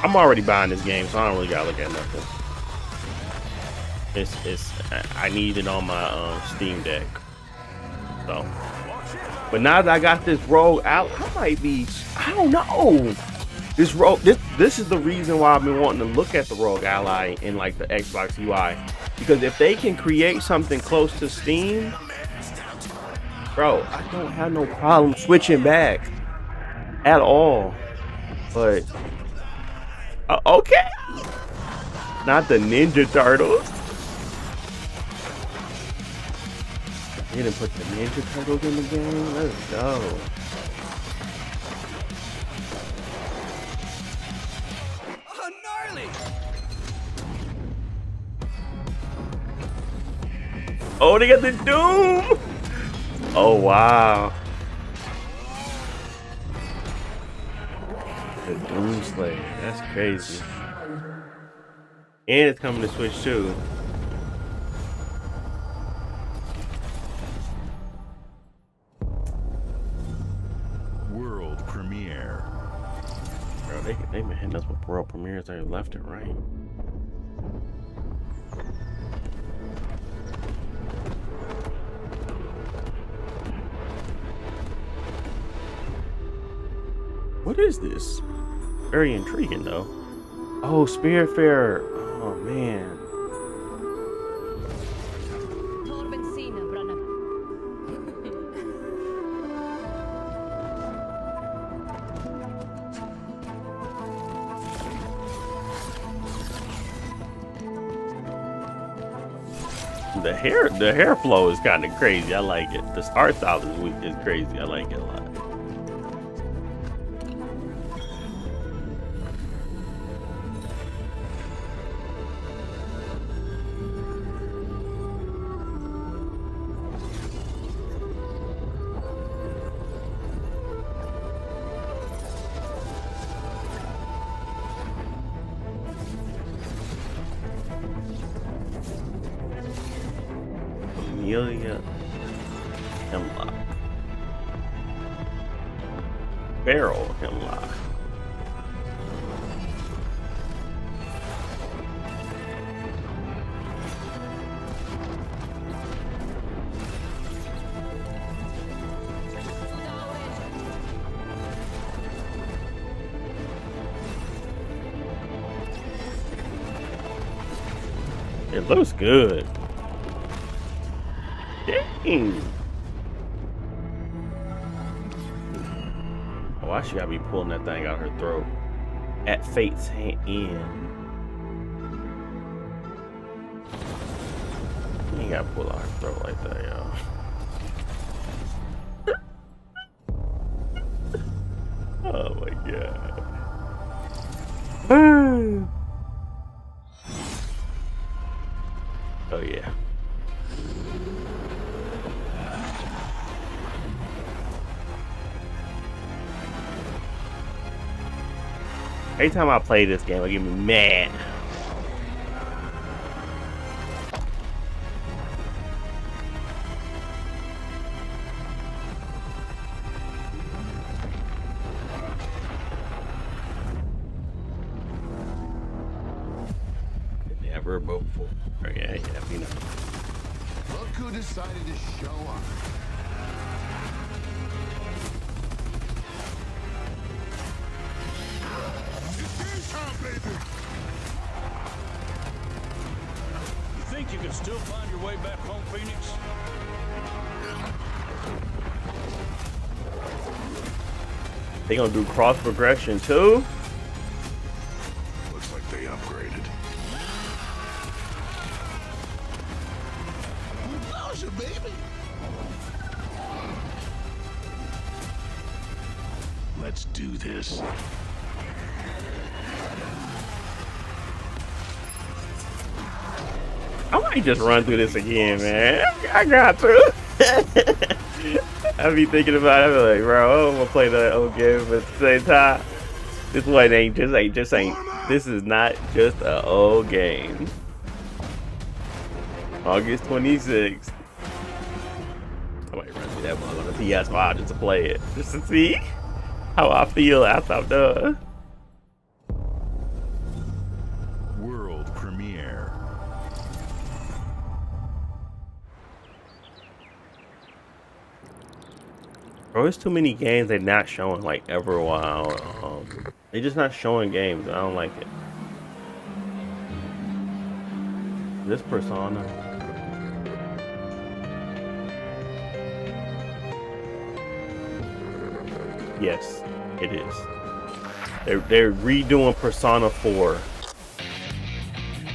I'm already buying this game, so I don't really gotta look at nothing. I need it on my Steam Deck. So, but now that I got this Rogue out, I might be, I don't know. This Rogue, this is the reason why I've been wanting to look at the Rogue Ally in like the Xbox UI, because if they can create something close to Steam, bro, I don't have no problem switching back at all. But okay, not the Ninja Turtles. They didn't put the Ninja Turtles in the game. Let's go. Oh, gnarly! Oh, they got the Doom. Oh wow. The Doom Slayer. That's crazy. And it's coming to Switch too. World premiere. Bro, they've been hitting us with world premieres there left and right. What is this? Very intriguing though. Oh, Spiritfarer. Oh man. The hair flow is kind of crazy. I like it. The art style is crazy. I like it a lot. Amelia Hemlock. Barrel Hemlock. It looks good. Dang. Why she gotta be pulling that thing out her throat? At fate's end. You ain't gotta pull out her throat like that, y'all. Oh my god. Oh yeah. Every time I play this game, I get me mad. Never before. Yeah, you know. Look who decided to show up. You think you can still find your way back home, Phoenix? They gonna do cross progression too? Looks like they upgraded. How's your baby? Let's do this. I might just run through this again, man. I got to. I be thinking about it. I be like, bro, I'm gonna play the old game, but at the same time, this one ain't. This is not just an old game. August 26th. I might run through that one on the PS5 just to play it, just to see how I feel after I'm done. World premiere. Bro, there's too many games they're not showing like ever a while. They're just not showing games. I don't like it. This Persona. Yes, it is. They're redoing Persona 4.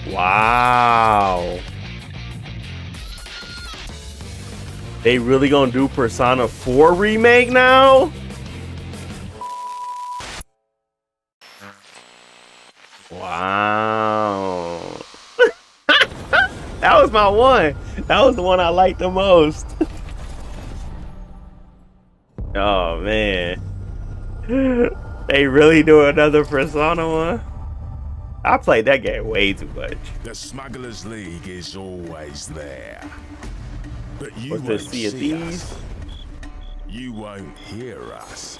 Wow. They really gonna do Persona 4 remake now? Wow. That was my one. That was the one I liked the most. Oh man. They really do another Persona one? I played that game way too much. The Smugglers League is always there. But you What's won't this, Sea of see Thieves? us. You won't hear us.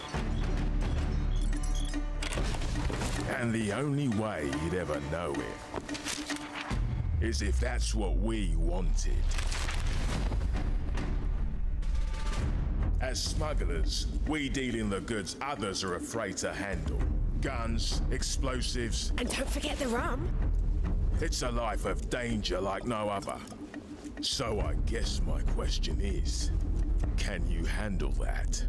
And the only way you'd ever know it is if that's what we wanted. As smugglers, we deal in the goods others are afraid to handle. Guns, explosives. And don't forget the rum. It's a life of danger like no other. So I guess my question is, can you handle that?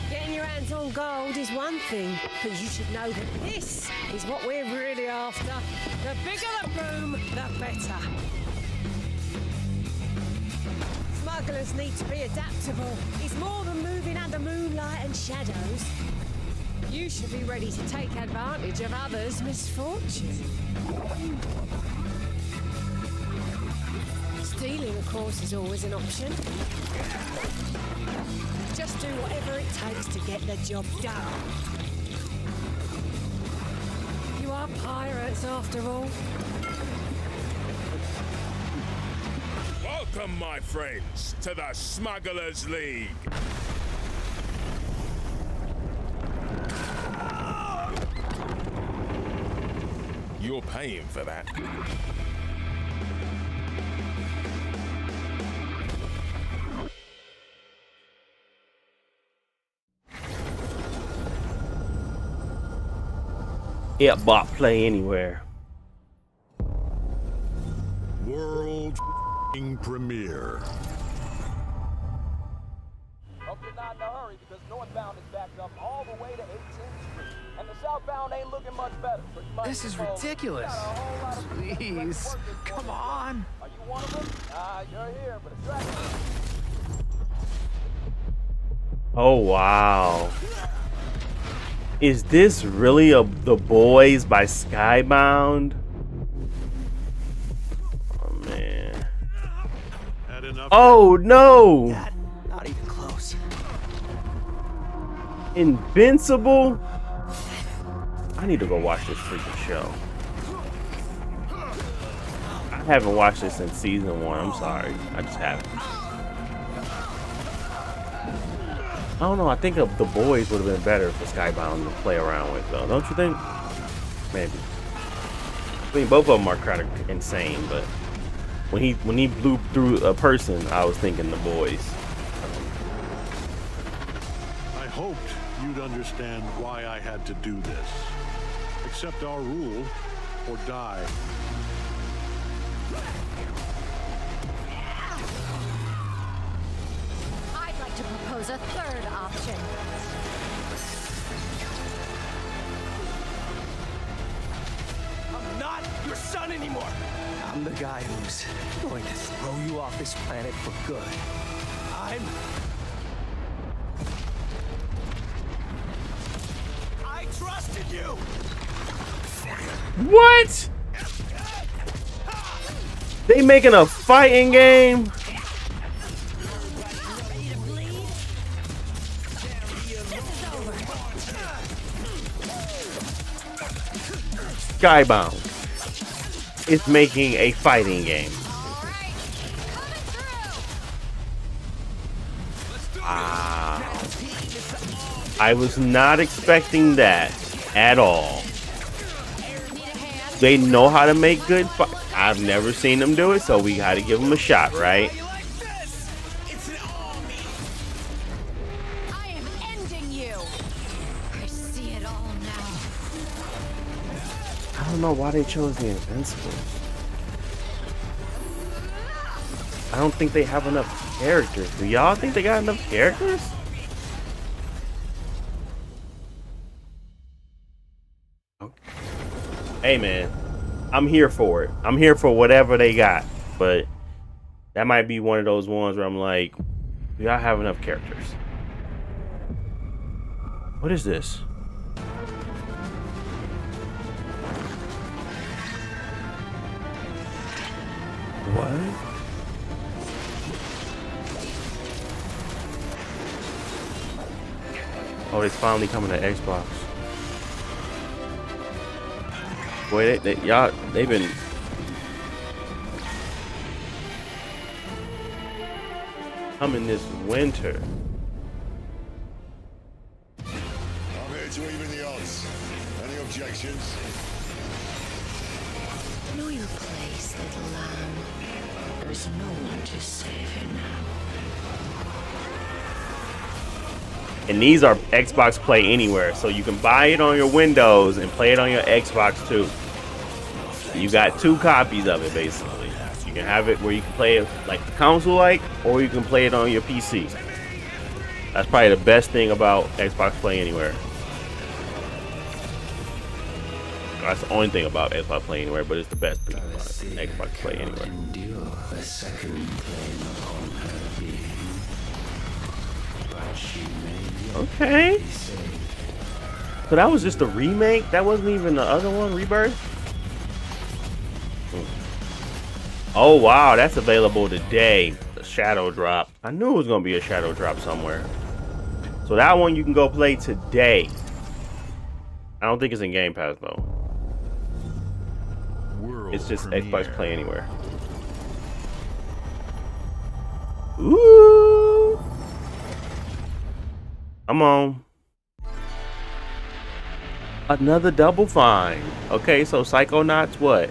Getting your hands on gold is one thing, but you should know that this is what we're really after. The bigger the boom, the better. Smugglers need to be adaptable. It's more than moving under moonlight and shadows. You should be ready to take advantage of others' misfortune. Stealing, of course, is always an option. Just do whatever it takes to get the job done. You are pirates, after all. Welcome, my friends, to the Smugglers League. You're paying for that. Xbox Play Anywhere. World premiere. Hope you're not in a hurry because northbound is backed up all the way to 18th Street. And the southbound ain't looking much better. This is ridiculous. Please, come on. Are you one of them? You're here, but it's right. Oh wow. Is this really The Boys by Skybound? Oh man. Oh no! Not even close. Invincible? I need to go watch this freaking show. I haven't watched this since season 1. I'm sorry. I just haven't. I don't know. I think The Boys would have been better for Skybound to play around with, though. Don't you think? Maybe. I mean, both of them are kind of insane, but when he blew through a person, I was thinking The Boys. I hoped you'd understand why I had to do this. Accept our rule or die. I'd like to propose a third option. I'm not your son anymore. I'm the guy who's going to throw you off this planet for good. I trusted you. What? They making a fighting game? Skybound is making a fighting game. Wow. I was not expecting that at all. They know how to make good fight. I've never seen them do it, so we got to give them a shot, right? I am ending you. I see it all now. I don't know why they chose the Invincibles. I don't think they have enough characters. Do y'all think they got enough characters? Hey man, I'm here for it. I'm here for whatever they got, but that might be one of those ones where I'm like, do y'all have enough characters? What is this? What? Oh, it's finally coming to Xbox. Boy, they've been coming this winter. I'm here to even the odds. Any objections? Know your place, little lamb. There's no one to save you now. And these are Xbox Play Anywhere, so you can buy it on your Windows and play it on your Xbox too. You got 2 copies of it basically. You can have it where you can play it like the console or you can play it on your PC. That's probably the best thing about Xbox Play Anywhere. That's the only thing about Xbox Play Anywhere, but it's the best thing about Xbox Play Anywhere. Okay. So that was just a remake? That wasn't even the other one, Rebirth? Oh wow, that's available today. The Shadow Drop. I knew it was gonna be a Shadow Drop somewhere. So that one you can go play today. I don't think it's in Game Pass though. It's just Xbox Play Anywhere. Ooh. Come on. Another Double Fine. Okay, so Psychonauts what?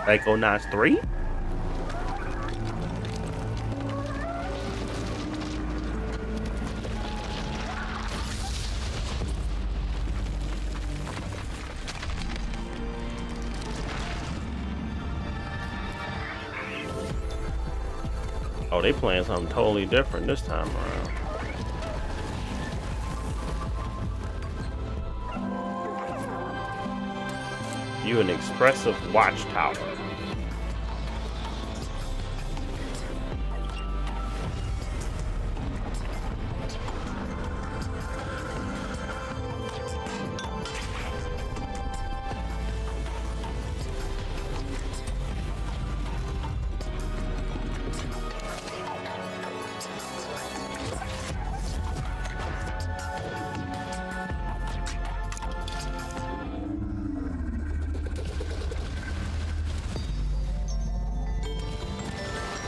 Psychonauts 3? they playing something totally different this time around. You an expressive watchtower.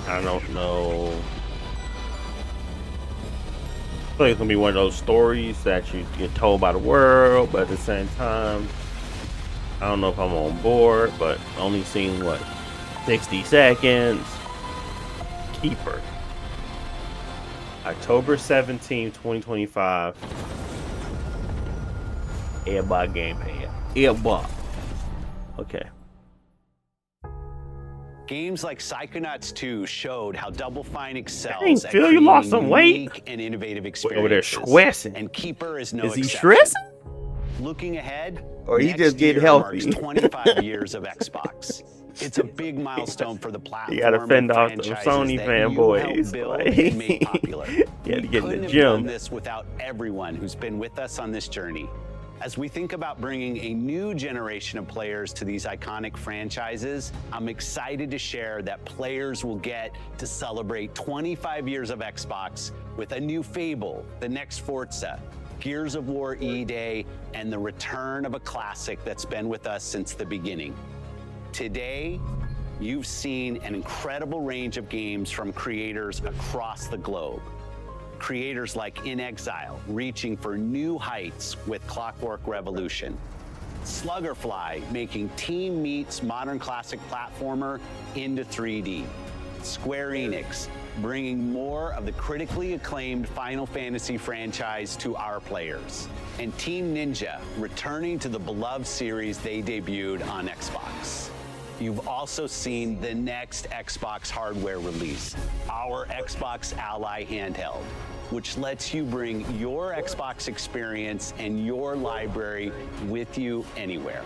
I don't know. I feel like it's gonna be one of those stories that you get told by the world, but at the same time, I don't know if I'm on board, but only seen what 60 seconds. Keeper. October 17, 2025. Airbot gamepad. Airbot. Okay. Games like Psychonauts 2 showed how Double Fine excels at Phil, you lost some unique weight. and innovative experiences. Over there stressing. And Keeper is no Is he exception. stressing? Looking ahead, Or he next just get year healthy? marks 25 years of Xbox. It's a big milestone for the platform. You gotta fend and off the franchises Sony that fanboys. you helped build Like, and make popular. you had to get in Couldn't the have done gym. this without everyone who's been with us on this journey. As we think about bringing a new generation of players to these iconic franchises, I'm excited to share that players will get to celebrate 25 years of Xbox with a new Fable, the next Forza, Gears of War E-Day, and the return of a classic that's been with us since the beginning. Today, you've seen an incredible range of games from creators across the globe. Creators like In Exile, reaching for new heights with Clockwork Revolution. Sluggerfly, making Team Meat's modern classic platformer into 3D. Square Enix, bringing more of the critically acclaimed Final Fantasy franchise to our players. And Team Ninja, returning to the beloved series they debuted on Xbox. You've also seen the next Xbox hardware release, our Xbox Ally handheld, which lets you bring your Xbox experience and your library with you anywhere.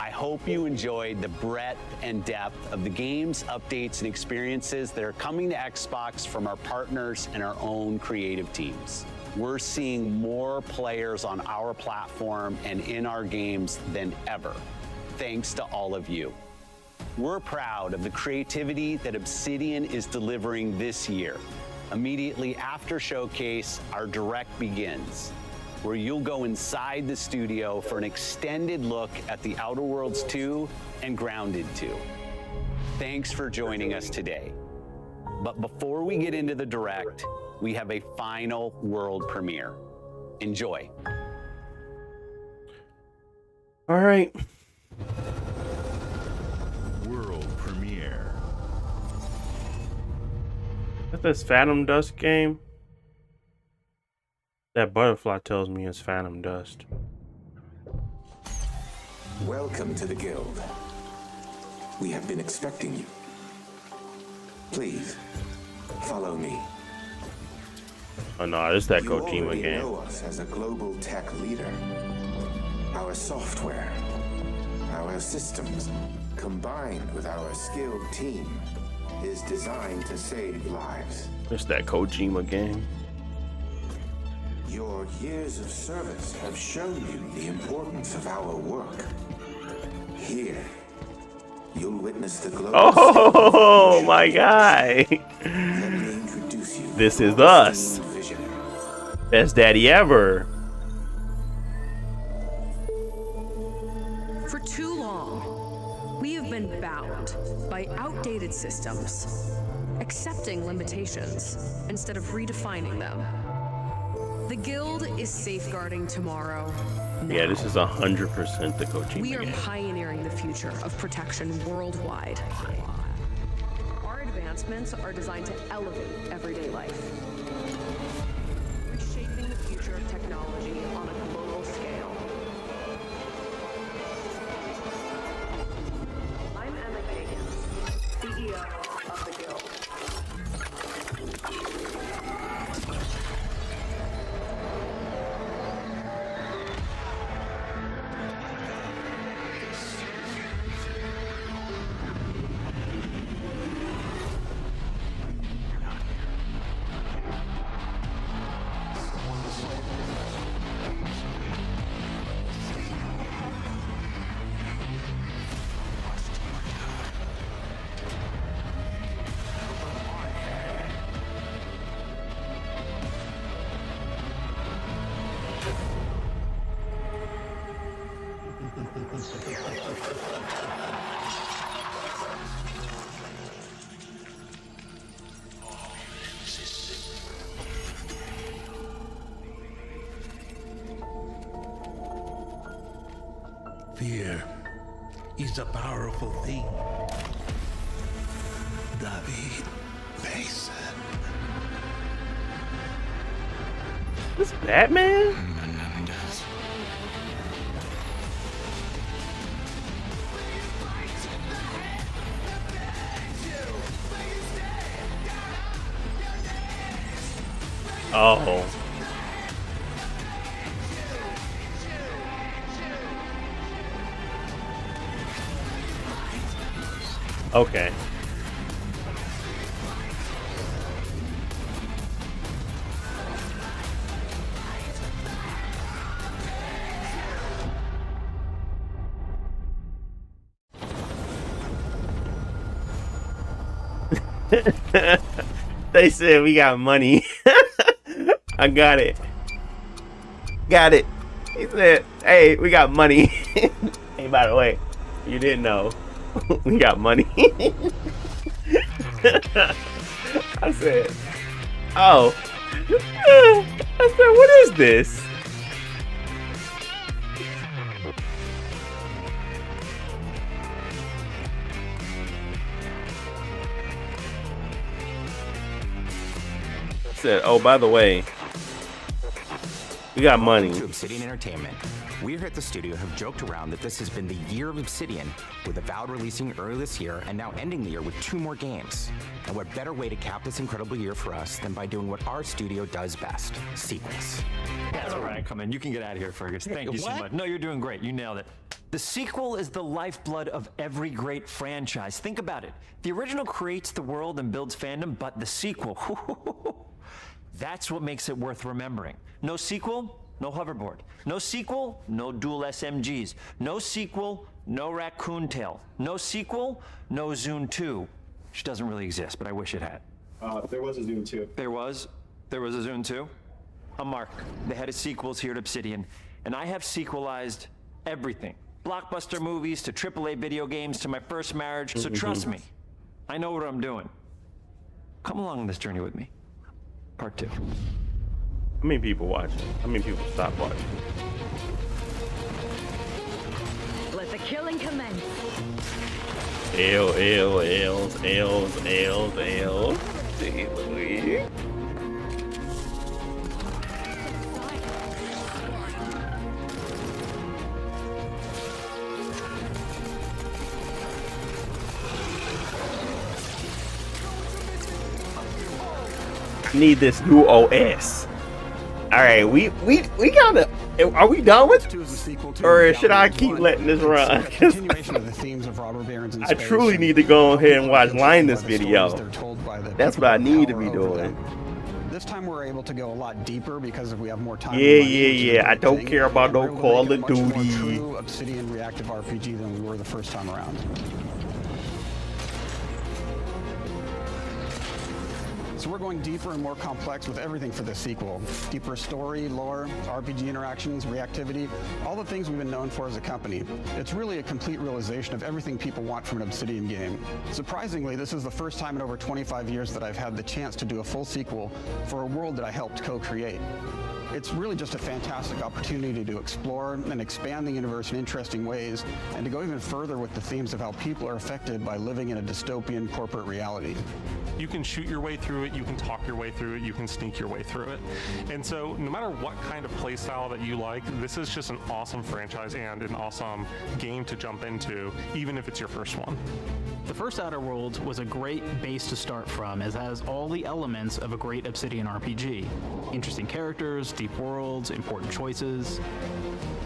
I hope you enjoyed the breadth and depth of the games, updates, and experiences that are coming to Xbox from our partners and our own creative teams. We're seeing more players on our platform and in our games than ever, thanks to all of you. We're proud of the creativity that Obsidian is delivering this year. Immediately after Showcase, our Direct begins, where you'll go inside the studio for an extended look at The Outer Worlds 2 and Grounded 2. Thanks for joining us today. But before we get into the Direct, we have a final world premiere. Enjoy. All right. World premiere. Is that this Phantom Dust game? That butterfly tells me it's Phantom Dust. Welcome to the Guild. We have been expecting you. Please, follow me. Oh no, it's that You Kojima already game. know us as a global tech leader. Our software, our systems, combined with our skilled team, is designed to save lives. It's that Kojima game. Your years of service have shown you the importance of our work. Here, you'll witness the global. Oh my guy. Let me introduce you. This is us. Best daddy ever. For too long, we have been bound by outdated systems, accepting limitations instead of redefining them. The Guild is safeguarding tomorrow. Yeah, this is 100% the Kojima We are game. pioneering the future of protection worldwide. Our advancements are designed to elevate everyday life, reshaping the future of technology on a global scale. I'm Emma Kagan, CEO of the Guild. Fear is a powerful thing. David Mason. This Batman? Oh. Okay. They said we got money. I got it. Got it. He said, hey, we got money. Hey, by the way, you didn't know. We got money. I said, oh. I said, what is this? I said, oh, by the way, we got money. To Obsidian Entertainment. We here at the studio have joked around that this has been the year of Obsidian, with Avowed releasing early this year and now ending the year with 2 more games. And what better way to cap this incredible year for us than by doing what our studio does best, sequels. That's all right, come in. You can get out of here, Fergus. Thank you so much. No, you're doing great. You nailed it. The sequel is the lifeblood of every great franchise. Think about it. The original creates the world and builds fandom, but the sequel, that's what makes it worth remembering. No sequel, no hoverboard. No sequel, no dual SMGs. No sequel, no raccoon tail. No sequel, no Zune 2. Which doesn't really exist, but I wish it had. There was a Zune 2. There was a Zune 2? I'm Mark, the head of sequels here at Obsidian, and I have sequelized everything. Blockbuster movies to AAA video games to my first marriage, so trust me, I know what I'm doing. Come along on this journey with me. Part 2. How many people watching? How many people stop watching? Let the killing commence. L's. See, Louis. Need this new OS. All right, we gotta. Are we done with? Or should I keep letting this run? I truly need to go ahead and watch Linus' video. That's what I need to be doing. This time we're able to go a lot deeper because we have more time. Yeah. I don't care about no Call of Duty. True Obsidian reactive RPG than we were the first time around. So we're going deeper and more complex with everything for this sequel. Deeper story, lore, RPG interactions, reactivity, all the things we've been known for as a company. It's really a complete realization of everything people want from an Obsidian game. Surprisingly, this is the first time in over 25 years that I've had the chance to do a full sequel for a world that I helped co-create. It's really just a fantastic opportunity to explore and expand the universe in interesting ways, and to go even further with the themes of how people are affected by living in a dystopian corporate reality. You can shoot your way through it, you can talk your way through it, you can sneak your way through it. And so no matter what kind of play style that you like, this is just an awesome franchise and an awesome game to jump into, even if it's your first one. The first Outer Worlds was a great base to start from, as it has all the elements of a great Obsidian RPG. Interesting characters, deep worlds, important choices.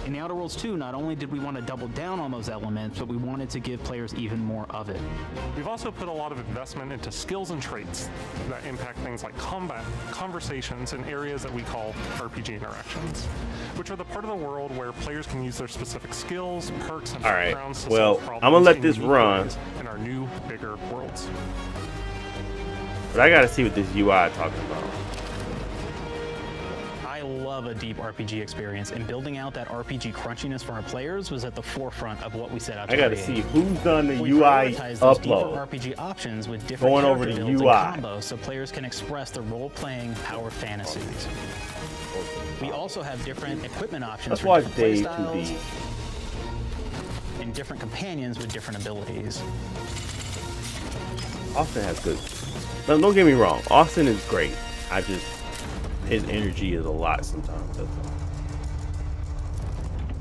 In the Outer Worlds 2, not only did we want to double down on those elements, but we wanted to give players even more of it. We've also put a lot of investment into skills and traits that impact things like combat, conversations, and areas that we call RPG interactions, which are the part of the world where players can use their specific skills, perks, and backgrounds to solve problems. I'm gonna let this run in our new, bigger worlds. But I gotta see what this UI talking about. I love a deep RPG experience, and building out that RPG crunchiness for our players was at the forefront of what we set out to I gotta create. see who's done the We UI prioritize those deeper upload. RPG options with different Going over character the builds UI. and combos so players can express their role-playing power fantasies. We also have different equipment options Let's for watch different Dave playstyles 2D. and different companions with different abilities. Austin has good. No, don't get me wrong. Austin is great. His energy is a lot sometimes. That's all.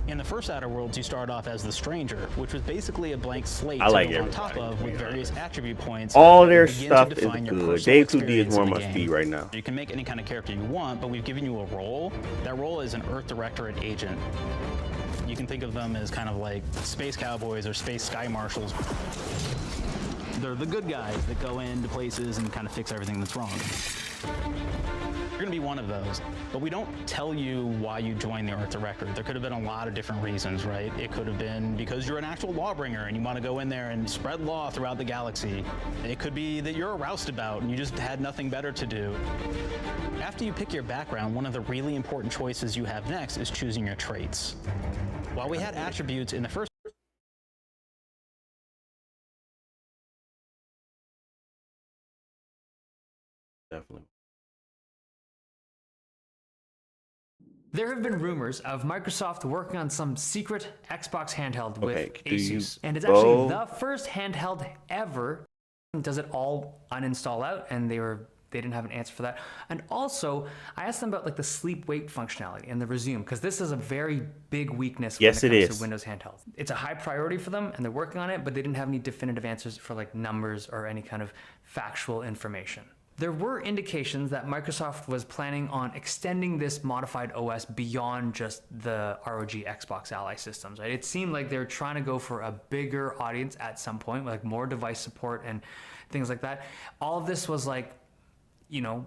In the first Outer Worlds, you start off as the Stranger, which was basically a blank slate I like to build on top everybody, of with various attribute points. All that their begin to stuff is define your good. personal Dave 2D is experience more in the must game. be right now. You can make any kind of character you want, but we've given you a role. That role is an Earth Directorate agent. You can think of them as kind of like space cowboys or space sky marshals. They're the good guys that go into places and kind of fix everything that's wrong. You're going to be one of those, but we don't tell you why you joined the Earth Directorate. There could have been a lot of different reasons, right? It could have been because you're an actual lawbringer and you want to go in there and spread law throughout the galaxy. It could be that you're a roustabout and you just had nothing better to do. After you pick your background, one of the really important choices you have next is choosing your traits. While we had attributes in the first Definitely. There have been rumors of Microsoft working on some secret Xbox handheld with Asus. And it's actually the first handheld ever. Does it all uninstall out? And they didn't have an answer for that. And also, I asked them about like the sleep wake functionality and the resume, because this is a very big weakness when it comes to Windows handhelds. It's a high priority for them and they're working on it, but they didn't have any definitive answers for like numbers or any kind of factual information. There were indications that Microsoft was planning on extending this modified OS beyond just the ROG Xbox Ally systems, right? It seemed like they were trying to go for a bigger audience at some point, like more device support and things like that. All of this was like, you know,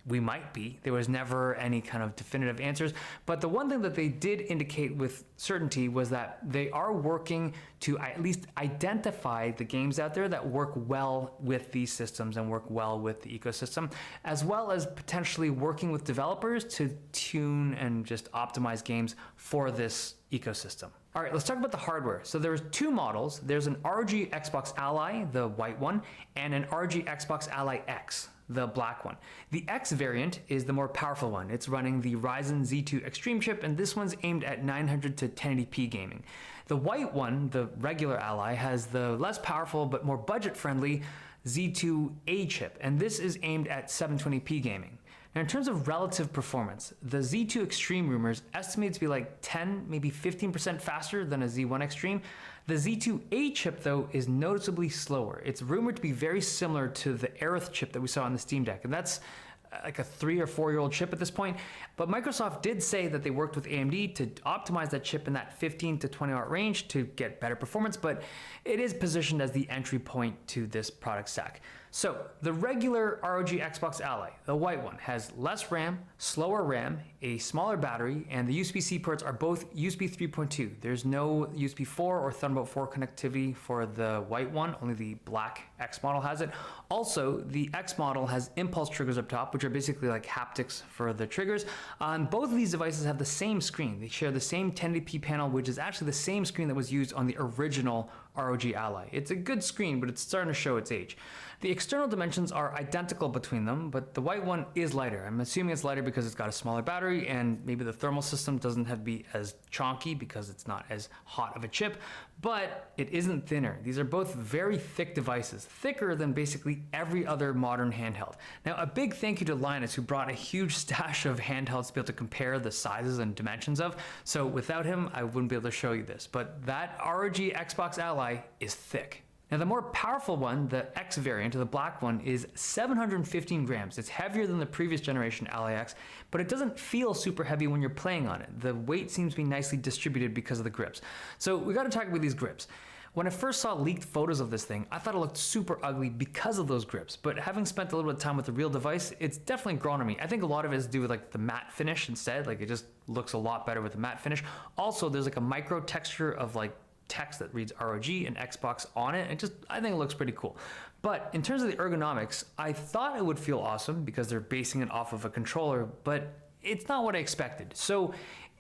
we might be. There was never any kind of definitive answers. But the one thing that they did indicate with certainty was that they are working to at least identify the games out there that work well with these systems and work well with the ecosystem, as well as potentially working with developers to tune and just optimize games for this ecosystem. All right, let's talk about the hardware. So there's two models. There's an ROG Xbox Ally, the white one, and an ROG Xbox Ally X, the black one. The X variant is the more powerful one. It's running the Ryzen Z2 Extreme chip, and this one's aimed at 900 to 1080p gaming. The white one, the regular Ally, has the less powerful but more budget-friendly Z2A chip, and this is aimed at 720p gaming. Now, in terms of relative performance, the Z2 Extreme rumors estimate to be like 10, maybe 15% faster than a Z1 Extreme. The Z2A chip, though, is noticeably slower. It's rumored to be very similar to the Aerith chip that we saw on the Steam Deck, and that's like a 3 or 4 year old chip at this point. But Microsoft did say that they worked with AMD to optimize that chip in that 15 to 20 watt range to get better performance, but it is positioned as the entry point to this product stack. So the regular ROG Xbox Ally, the white one, has less RAM, slower RAM, a smaller battery, and the USB-C ports are both USB 3.2. There's no USB 4 or Thunderbolt 4 connectivity for the white one, only the black X model has it. Also, the X model has impulse triggers up top, which are basically like haptics for the triggers. Both of these devices have the same screen. They share the same 1080p panel, which is actually the same screen that was used on the original ROG Ally. It's a good screen, but it's starting to show its age. The external dimensions are identical between them, but the white one is lighter. I'm assuming it's lighter because it's got a smaller battery, and maybe the thermal system doesn't have to be as chonky because it's not as hot of a chip, but it isn't thinner. These are both very thick devices, thicker than basically every other modern handheld. Now, a big thank you to Linus, who brought a huge stash of handhelds to be able to compare the sizes and dimensions of. So without him, I wouldn't be able to show you this, but that ROG Xbox Ally is thick. Now, the more powerful one, the X variant, or the black one, is 715 grams. It's heavier than the previous generation Ally X, but it doesn't feel super heavy when you're playing on it. The weight seems to be nicely distributed because of the grips. So we got to talk about these grips. When I first saw leaked photos of this thing, I thought it looked super ugly because of those grips, but having spent a little bit of time with the real device, it's definitely grown on me. I think a lot of it has to do with like the matte finish instead. Like, it just looks a lot better with the matte finish. Also, there's like a micro texture of like text that reads ROG and Xbox on it. I think it looks pretty cool. But in terms of the ergonomics, I thought it would feel awesome because they're basing it off of a controller, but it's not what I expected. So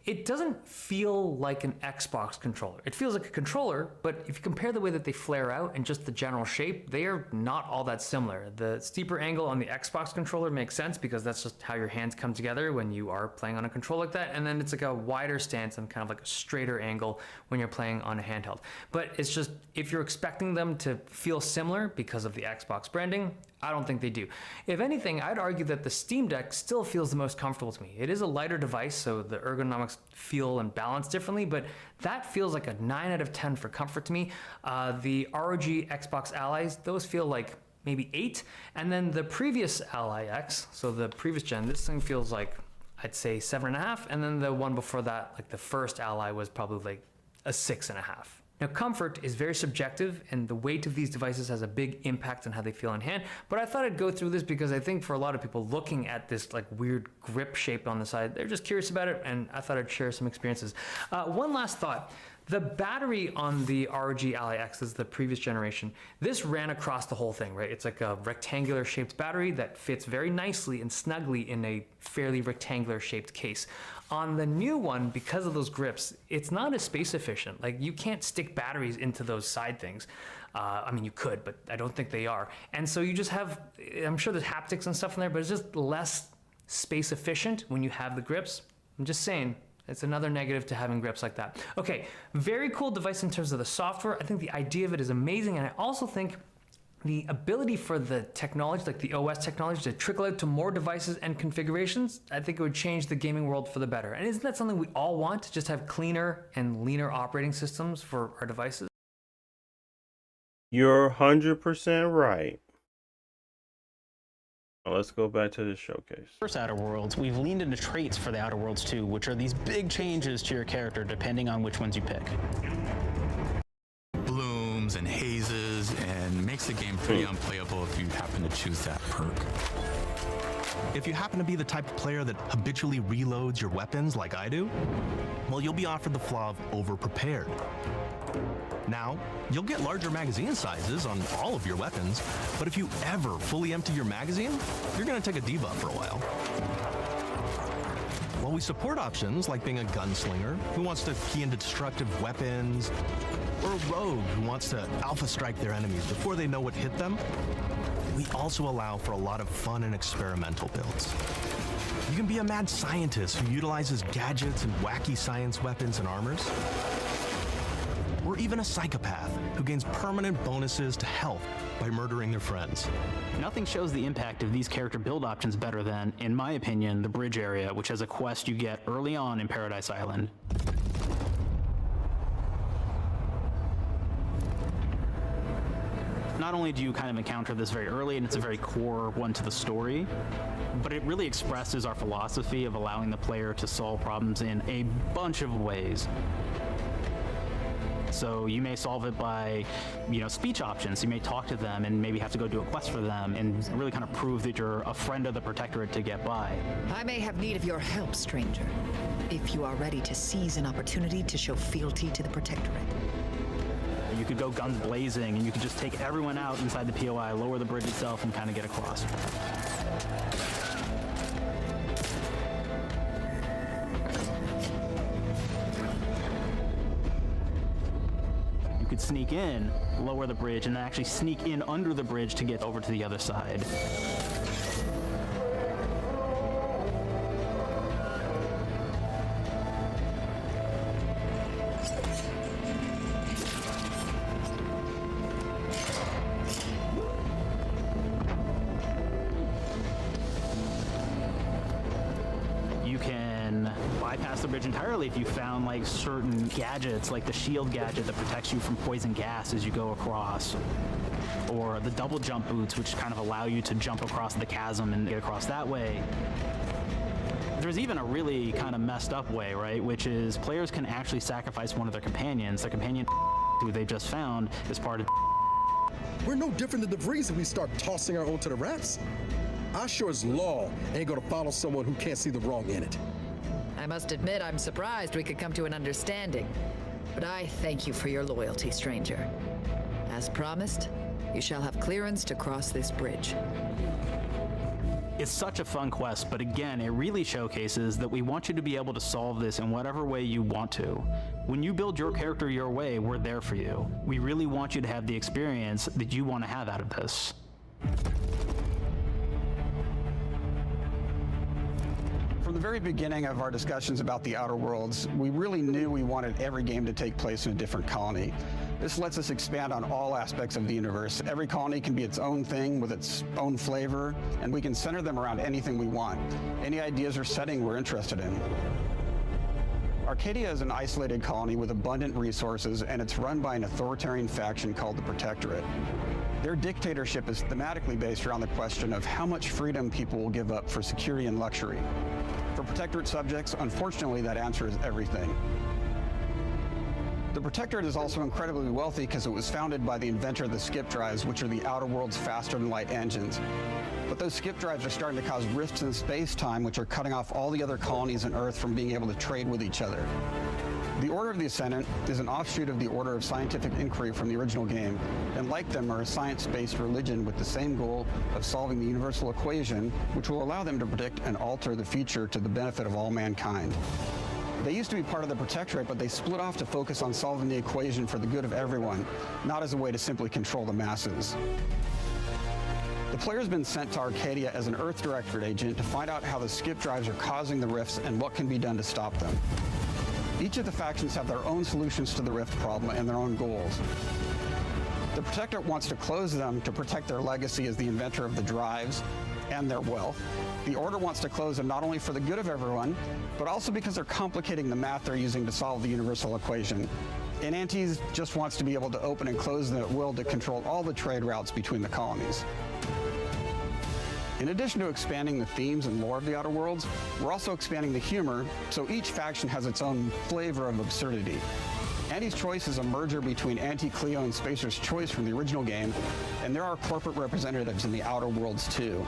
it doesn't feel like an Xbox controller. It feels like a controller, but if you compare the way that they flare out and just the general shape, they are not all that similar. The steeper angle on the Xbox controller makes sense because that's just how your hands come together when you are playing on a controller like that. And then it's like a wider stance and kind of like a straighter angle when you're playing on a handheld. But it's just, if you're expecting them to feel similar because of the Xbox branding, I don't think they do. If anything, I'd argue that the Steam Deck still feels the most comfortable to me. It is a lighter device, so the ergonomics feel and balance differently, but that feels like a 9 out of 10 for comfort to me. The ROG Xbox Allies, those feel like maybe 8. And then the previous Ally X, so the previous gen, this thing feels like, I'd say 7.5. And then the one before that, like the first Ally, was probably like a 6.5. Now, comfort is very subjective, and the weight of these devices has a big impact on how they feel in hand, but I thought I'd go through this because I think for a lot of people looking at this like weird grip shape on the side, they're just curious about it, and I thought I'd share some experiences. One last thought. The battery on the ROG Ally X, is the previous generation, this ran across the whole thing, right? It's like a rectangular shaped battery that fits very nicely and snugly in a fairly rectangular shaped case. On the new one, because of those grips, it's not as space efficient. Like, you can't stick batteries into those side things. I mean, you could, but I don't think they are. And so you just have, I'm sure there's haptics and stuff in there, but it's just less space efficient when you have the grips. I'm just saying. It's another negative to having grips like that. Okay, very cool device in terms of the software. I think the idea of it is amazing, and I also think the ability for the technology, like the OS technology, to trickle out to more devices and configurations, I think it would change the gaming world for the better. And isn't that something we all want, to just have cleaner and leaner operating systems for our devices? You're 100% right. Now let's go back to the showcase. First Outer Worlds, we've leaned into traits for the Outer Worlds too, which are these big changes to your character depending on which ones you pick. Blooms and hazes, and makes the game pretty unplayable if you happen to choose that perk. If you happen to be the type of player that habitually reloads your weapons like I do, well, you'll be offered the flaw of over-prepared. Now, you'll get larger magazine sizes on all of your weapons, but if you ever fully empty your magazine, you're going to take a debuff for a while. While we support options like being a gunslinger who wants to key into destructive weapons, or a rogue who wants to alpha strike their enemies before they know what hit them, we also allow for a lot of fun and experimental builds. You can be a mad scientist who utilizes gadgets and wacky science weapons and armors, or even a psychopath who gains permanent bonuses to health by murdering their friends. Nothing shows the impact of these character build options better than, in my opinion, the bridge area, which has a quest you get early on in Paradise Island. Not only do you kind of encounter this very early, and it's a very core one to the story, but it really expresses our philosophy of allowing the player to solve problems in a bunch of ways. So you may solve it by, speech options. You may talk to them and maybe have to go do a quest for them and really kind of prove that you're a friend of the Protectorate to get by. I may have need of your help, stranger, if you are ready to seize an opportunity to show fealty to the Protectorate. You could go guns blazing and you could just take everyone out inside the POI, lower the bridge itself, and kind of get across. Could sneak in, lower the bridge, and actually sneak in under the bridge to get over to the other side. The bridge entirely if you found like certain gadgets, like the shield gadget that protects you from poison gas as you go across, or the double jump boots, which kind of allow you to jump across the chasm and get across that way. There's even a really kind of messed up way, right, which is players can actually sacrifice one of their companions. Their companion who they just found is part of. We're no different than the Breeze if we start tossing our own to the rats. I sure as law ain't gonna follow someone who can't see the wrong in it. I must admit, I'm surprised we could come to an understanding. But I thank you for your loyalty, stranger. As promised, you shall have clearance to cross this bridge. It's such a fun quest, but again, it really showcases that we want you to be able to solve this in whatever way you want to. When you build your character your way, we're there for you. We really want you to have the experience that you want to have out of this. From the very beginning of our discussions about the Outer Worlds, we really knew we wanted every game to take place in a different colony. This lets us expand on all aspects of the universe. Every colony can be its own thing with its own flavor, and we can center them around anything we want. Any ideas or setting we're interested in. Arcadia is an isolated colony with abundant resources, and it's run by an authoritarian faction called the Protectorate. Their dictatorship is thematically based around the question of how much freedom people will give up for security and luxury. For Protectorate subjects, unfortunately, that answer is everything. The Protectorate is also incredibly wealthy because it was founded by the inventor of the skip drives, which are the Outer World's faster-than-light engines. But those skip drives are starting to cause rifts in space-time, which are cutting off all the other colonies on Earth from being able to trade with each other. The Order of the Ascendant is an offshoot of the Order of Scientific Inquiry from the original game, and like them are a science-based religion with the same goal of solving the universal equation, which will allow them to predict and alter the future to the benefit of all mankind. They used to be part of the Protectorate, but they split off to focus on solving the equation for the good of everyone, not as a way to simply control the masses. The player's been sent to Arcadia as an Earth Directorate agent to find out how the skip drives are causing the rifts and what can be done to stop them. Each of the factions have their own solutions to the rift problem and their own goals. The Protectorate wants to close them to protect their legacy as the inventor of the drives and their wealth. The Order wants to close them not only for the good of everyone, but also because they're complicating the math they're using to solve the universal equation. And Antes just wants to be able to open and close them at will to control all the trade routes between the colonies. In addition to expanding the themes and lore of the Outer Worlds, we're also expanding the humor, so each faction has its own flavor of absurdity. Anti's Choice is a merger between Anti-Cleo and Spacer's Choice from the original game, and there are corporate representatives in the Outer Worlds too.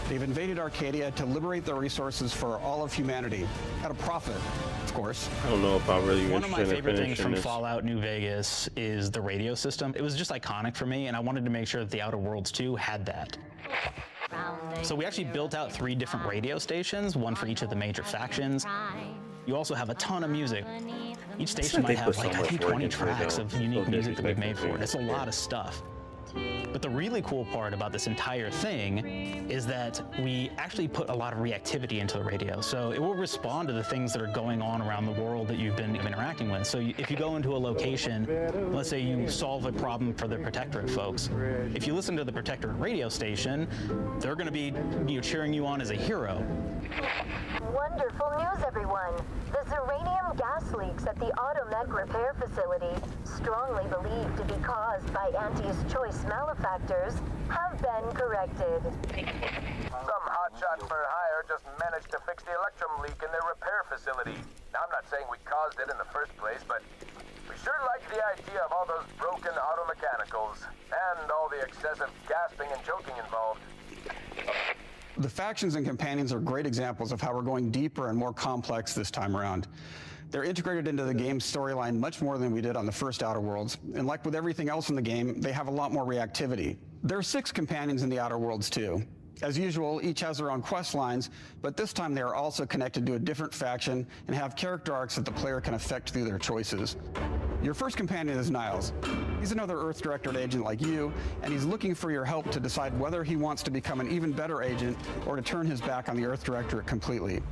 They've invaded Arcadia to liberate their resources for all of humanity, at a profit, of course. I don't know if I'm really One of my interested in favorite things finishing from this. Fallout New Vegas is the radio system. It was just iconic for me, and I wanted to make sure that the Outer Worlds 2 had that. So we actually built out 3 different radio stations, one for each of the major factions. You also have a ton of music. Each station might have like, I think 20 tracks of unique music that we've made for it. It's a lot of stuff. But the really cool part about this entire thing is that we actually put a lot of reactivity into the radio. So it will respond to the things that are going on around the world that you've been interacting with. So if you go into a location, let's say you solve a problem for the Protectorate folks, if you listen to the Protectorate radio station, they're going to be cheering you on as a hero. Wonderful news, everyone. The Zeranium gas leaks at the Automech repair facility, strongly believed to be caused by Anti's Choice malefactors, have been corrected. Some hotshot for hire just managed to fix the electrum leak in their repair facility. Now, I'm not saying we caused it in the first place, but we sure like the idea of all those broken auto mechanicals and all the excessive gasping and choking involved. The factions and companions are great examples of how we're going deeper and more complex this time around. They're integrated into the game's storyline much more than we did on the first Outer Worlds, and like with everything else in the game, they have a lot more reactivity. There are 6 companions in the Outer Worlds too. As usual, each has their own quest lines, but this time they are also connected to a different faction and have character arcs that the player can affect through their choices. Your first companion is Niles. He's another Earth Directorate agent like you, and he's looking for your help to decide whether he wants to become an even better agent or to turn his back on the Earth Directorate completely.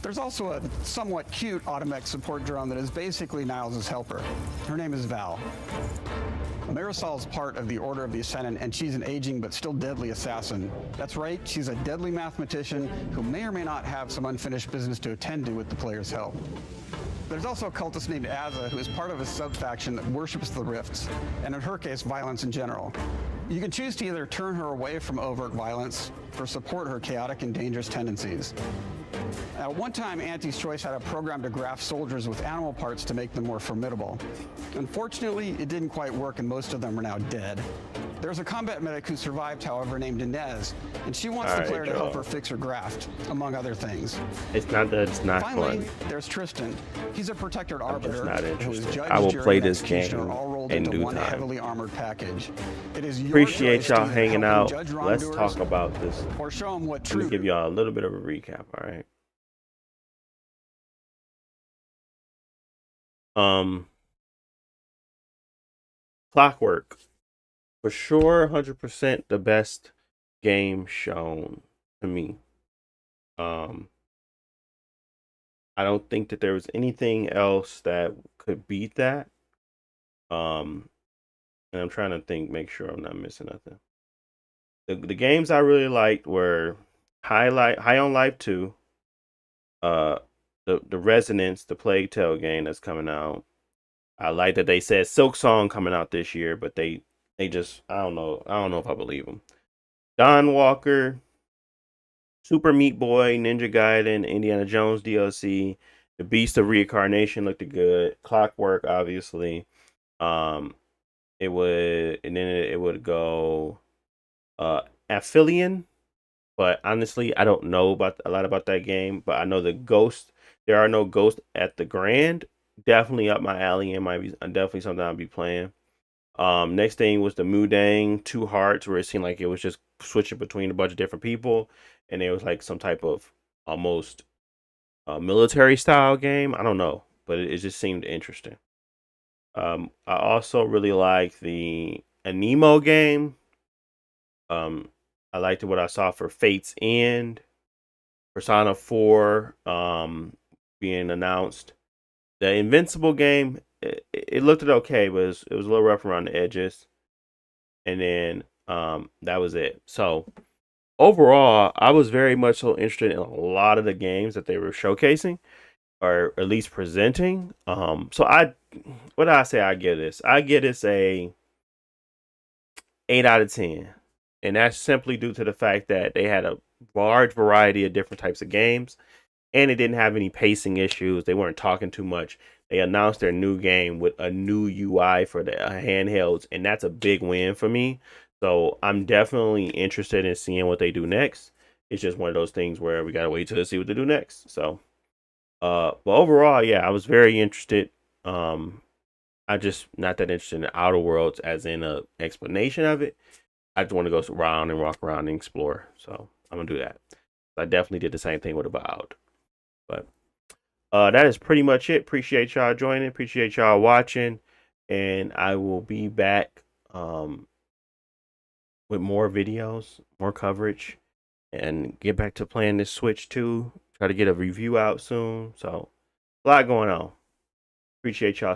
There's also a somewhat cute Automech support drone that is basically Niles' helper. Her name is Val. Marisol's part of the Order of the Ascendant, and she's an aging but still deadly assassin. That's right, she's a deadly mathematician who may or may not have some unfinished business to attend to with the player's help. There's also a cultist named Azza, who is part of a sub-faction that worships the rifts, and in her case, violence in general. You can choose to either turn her away from overt violence or support her chaotic and dangerous tendencies. At one time, Anti's Choice had a program to graft soldiers with animal parts to make them more formidable. Unfortunately, it didn't quite work, and most of them are now dead. There's a combat medic who survived, however, named Inez, and she wants the player to help her fix her graft, among other things. It's not that it's not Finally, fun. there's Tristan. He's a Protectorate I'm just arbiter not who is interested. judge, I will jury, play and this executioner game all rolled bundled into one heavily armored package. It is your Appreciate y'all choice to hanging help out. judge Let's wrongdoers talk about this. or show them what Let true. me give y'all a little bit of a recap. All right. Clockwork, for sure, 100% the best game shown to me. I don't think that there was anything else that could beat that. And I'm trying to think, make sure I'm not missing nothing. The games I really liked were High on Life 2, the Resonance, the Plague Tale game that's coming out. I like that they said Silk Song coming out this year, but they just I don't know if I believe them. Dawn Walker, Super Meat Boy, Ninja Gaiden, Indiana Jones DLC, The Beast of Reincarnation looked good. Clockwork, obviously. It would go Aphelion, but honestly, I don't know about a lot about that game. But I know there are no ghosts at the Grand. Definitely up my alley and might be definitely something I'll be playing. Next thing was the Mudang Two Hearts, where it seemed like it was just switching between a bunch of different people, and it was like some type of almost military style game. I don't know, but it just seemed interesting. I also really like the Anemo game. I liked what I saw for Fate's End, Persona 4 being announced. The Invincible game, it looked okay, but it was a little rough around the edges. And then that was it. So overall, I was very much so interested in a lot of the games that they were showcasing, or at least presenting. So what did I say I give this? I give this a 8 out of 10. And that's simply due to the fact that they had a large variety of different types of games, and it didn't have any pacing issues. They weren't talking too much. They announced their new game with a new UI for the handhelds, and that's a big win for me. So I'm definitely interested in seeing what they do next. It's just one of those things where we gotta wait to see what they do next. So, but overall, yeah, I was very interested. I just not that interested in Outer Worlds as in a explanation of it. I just want to go around and walk around and explore. So I'm gonna do that. I definitely did the same thing with Avowed. But that is pretty much it. Appreciate y'all joining. Appreciate y'all watching. And I will be back with more videos, more coverage, and get back to playing this Switch 2. Try to get a review out soon. So a lot going on. Appreciate y'all.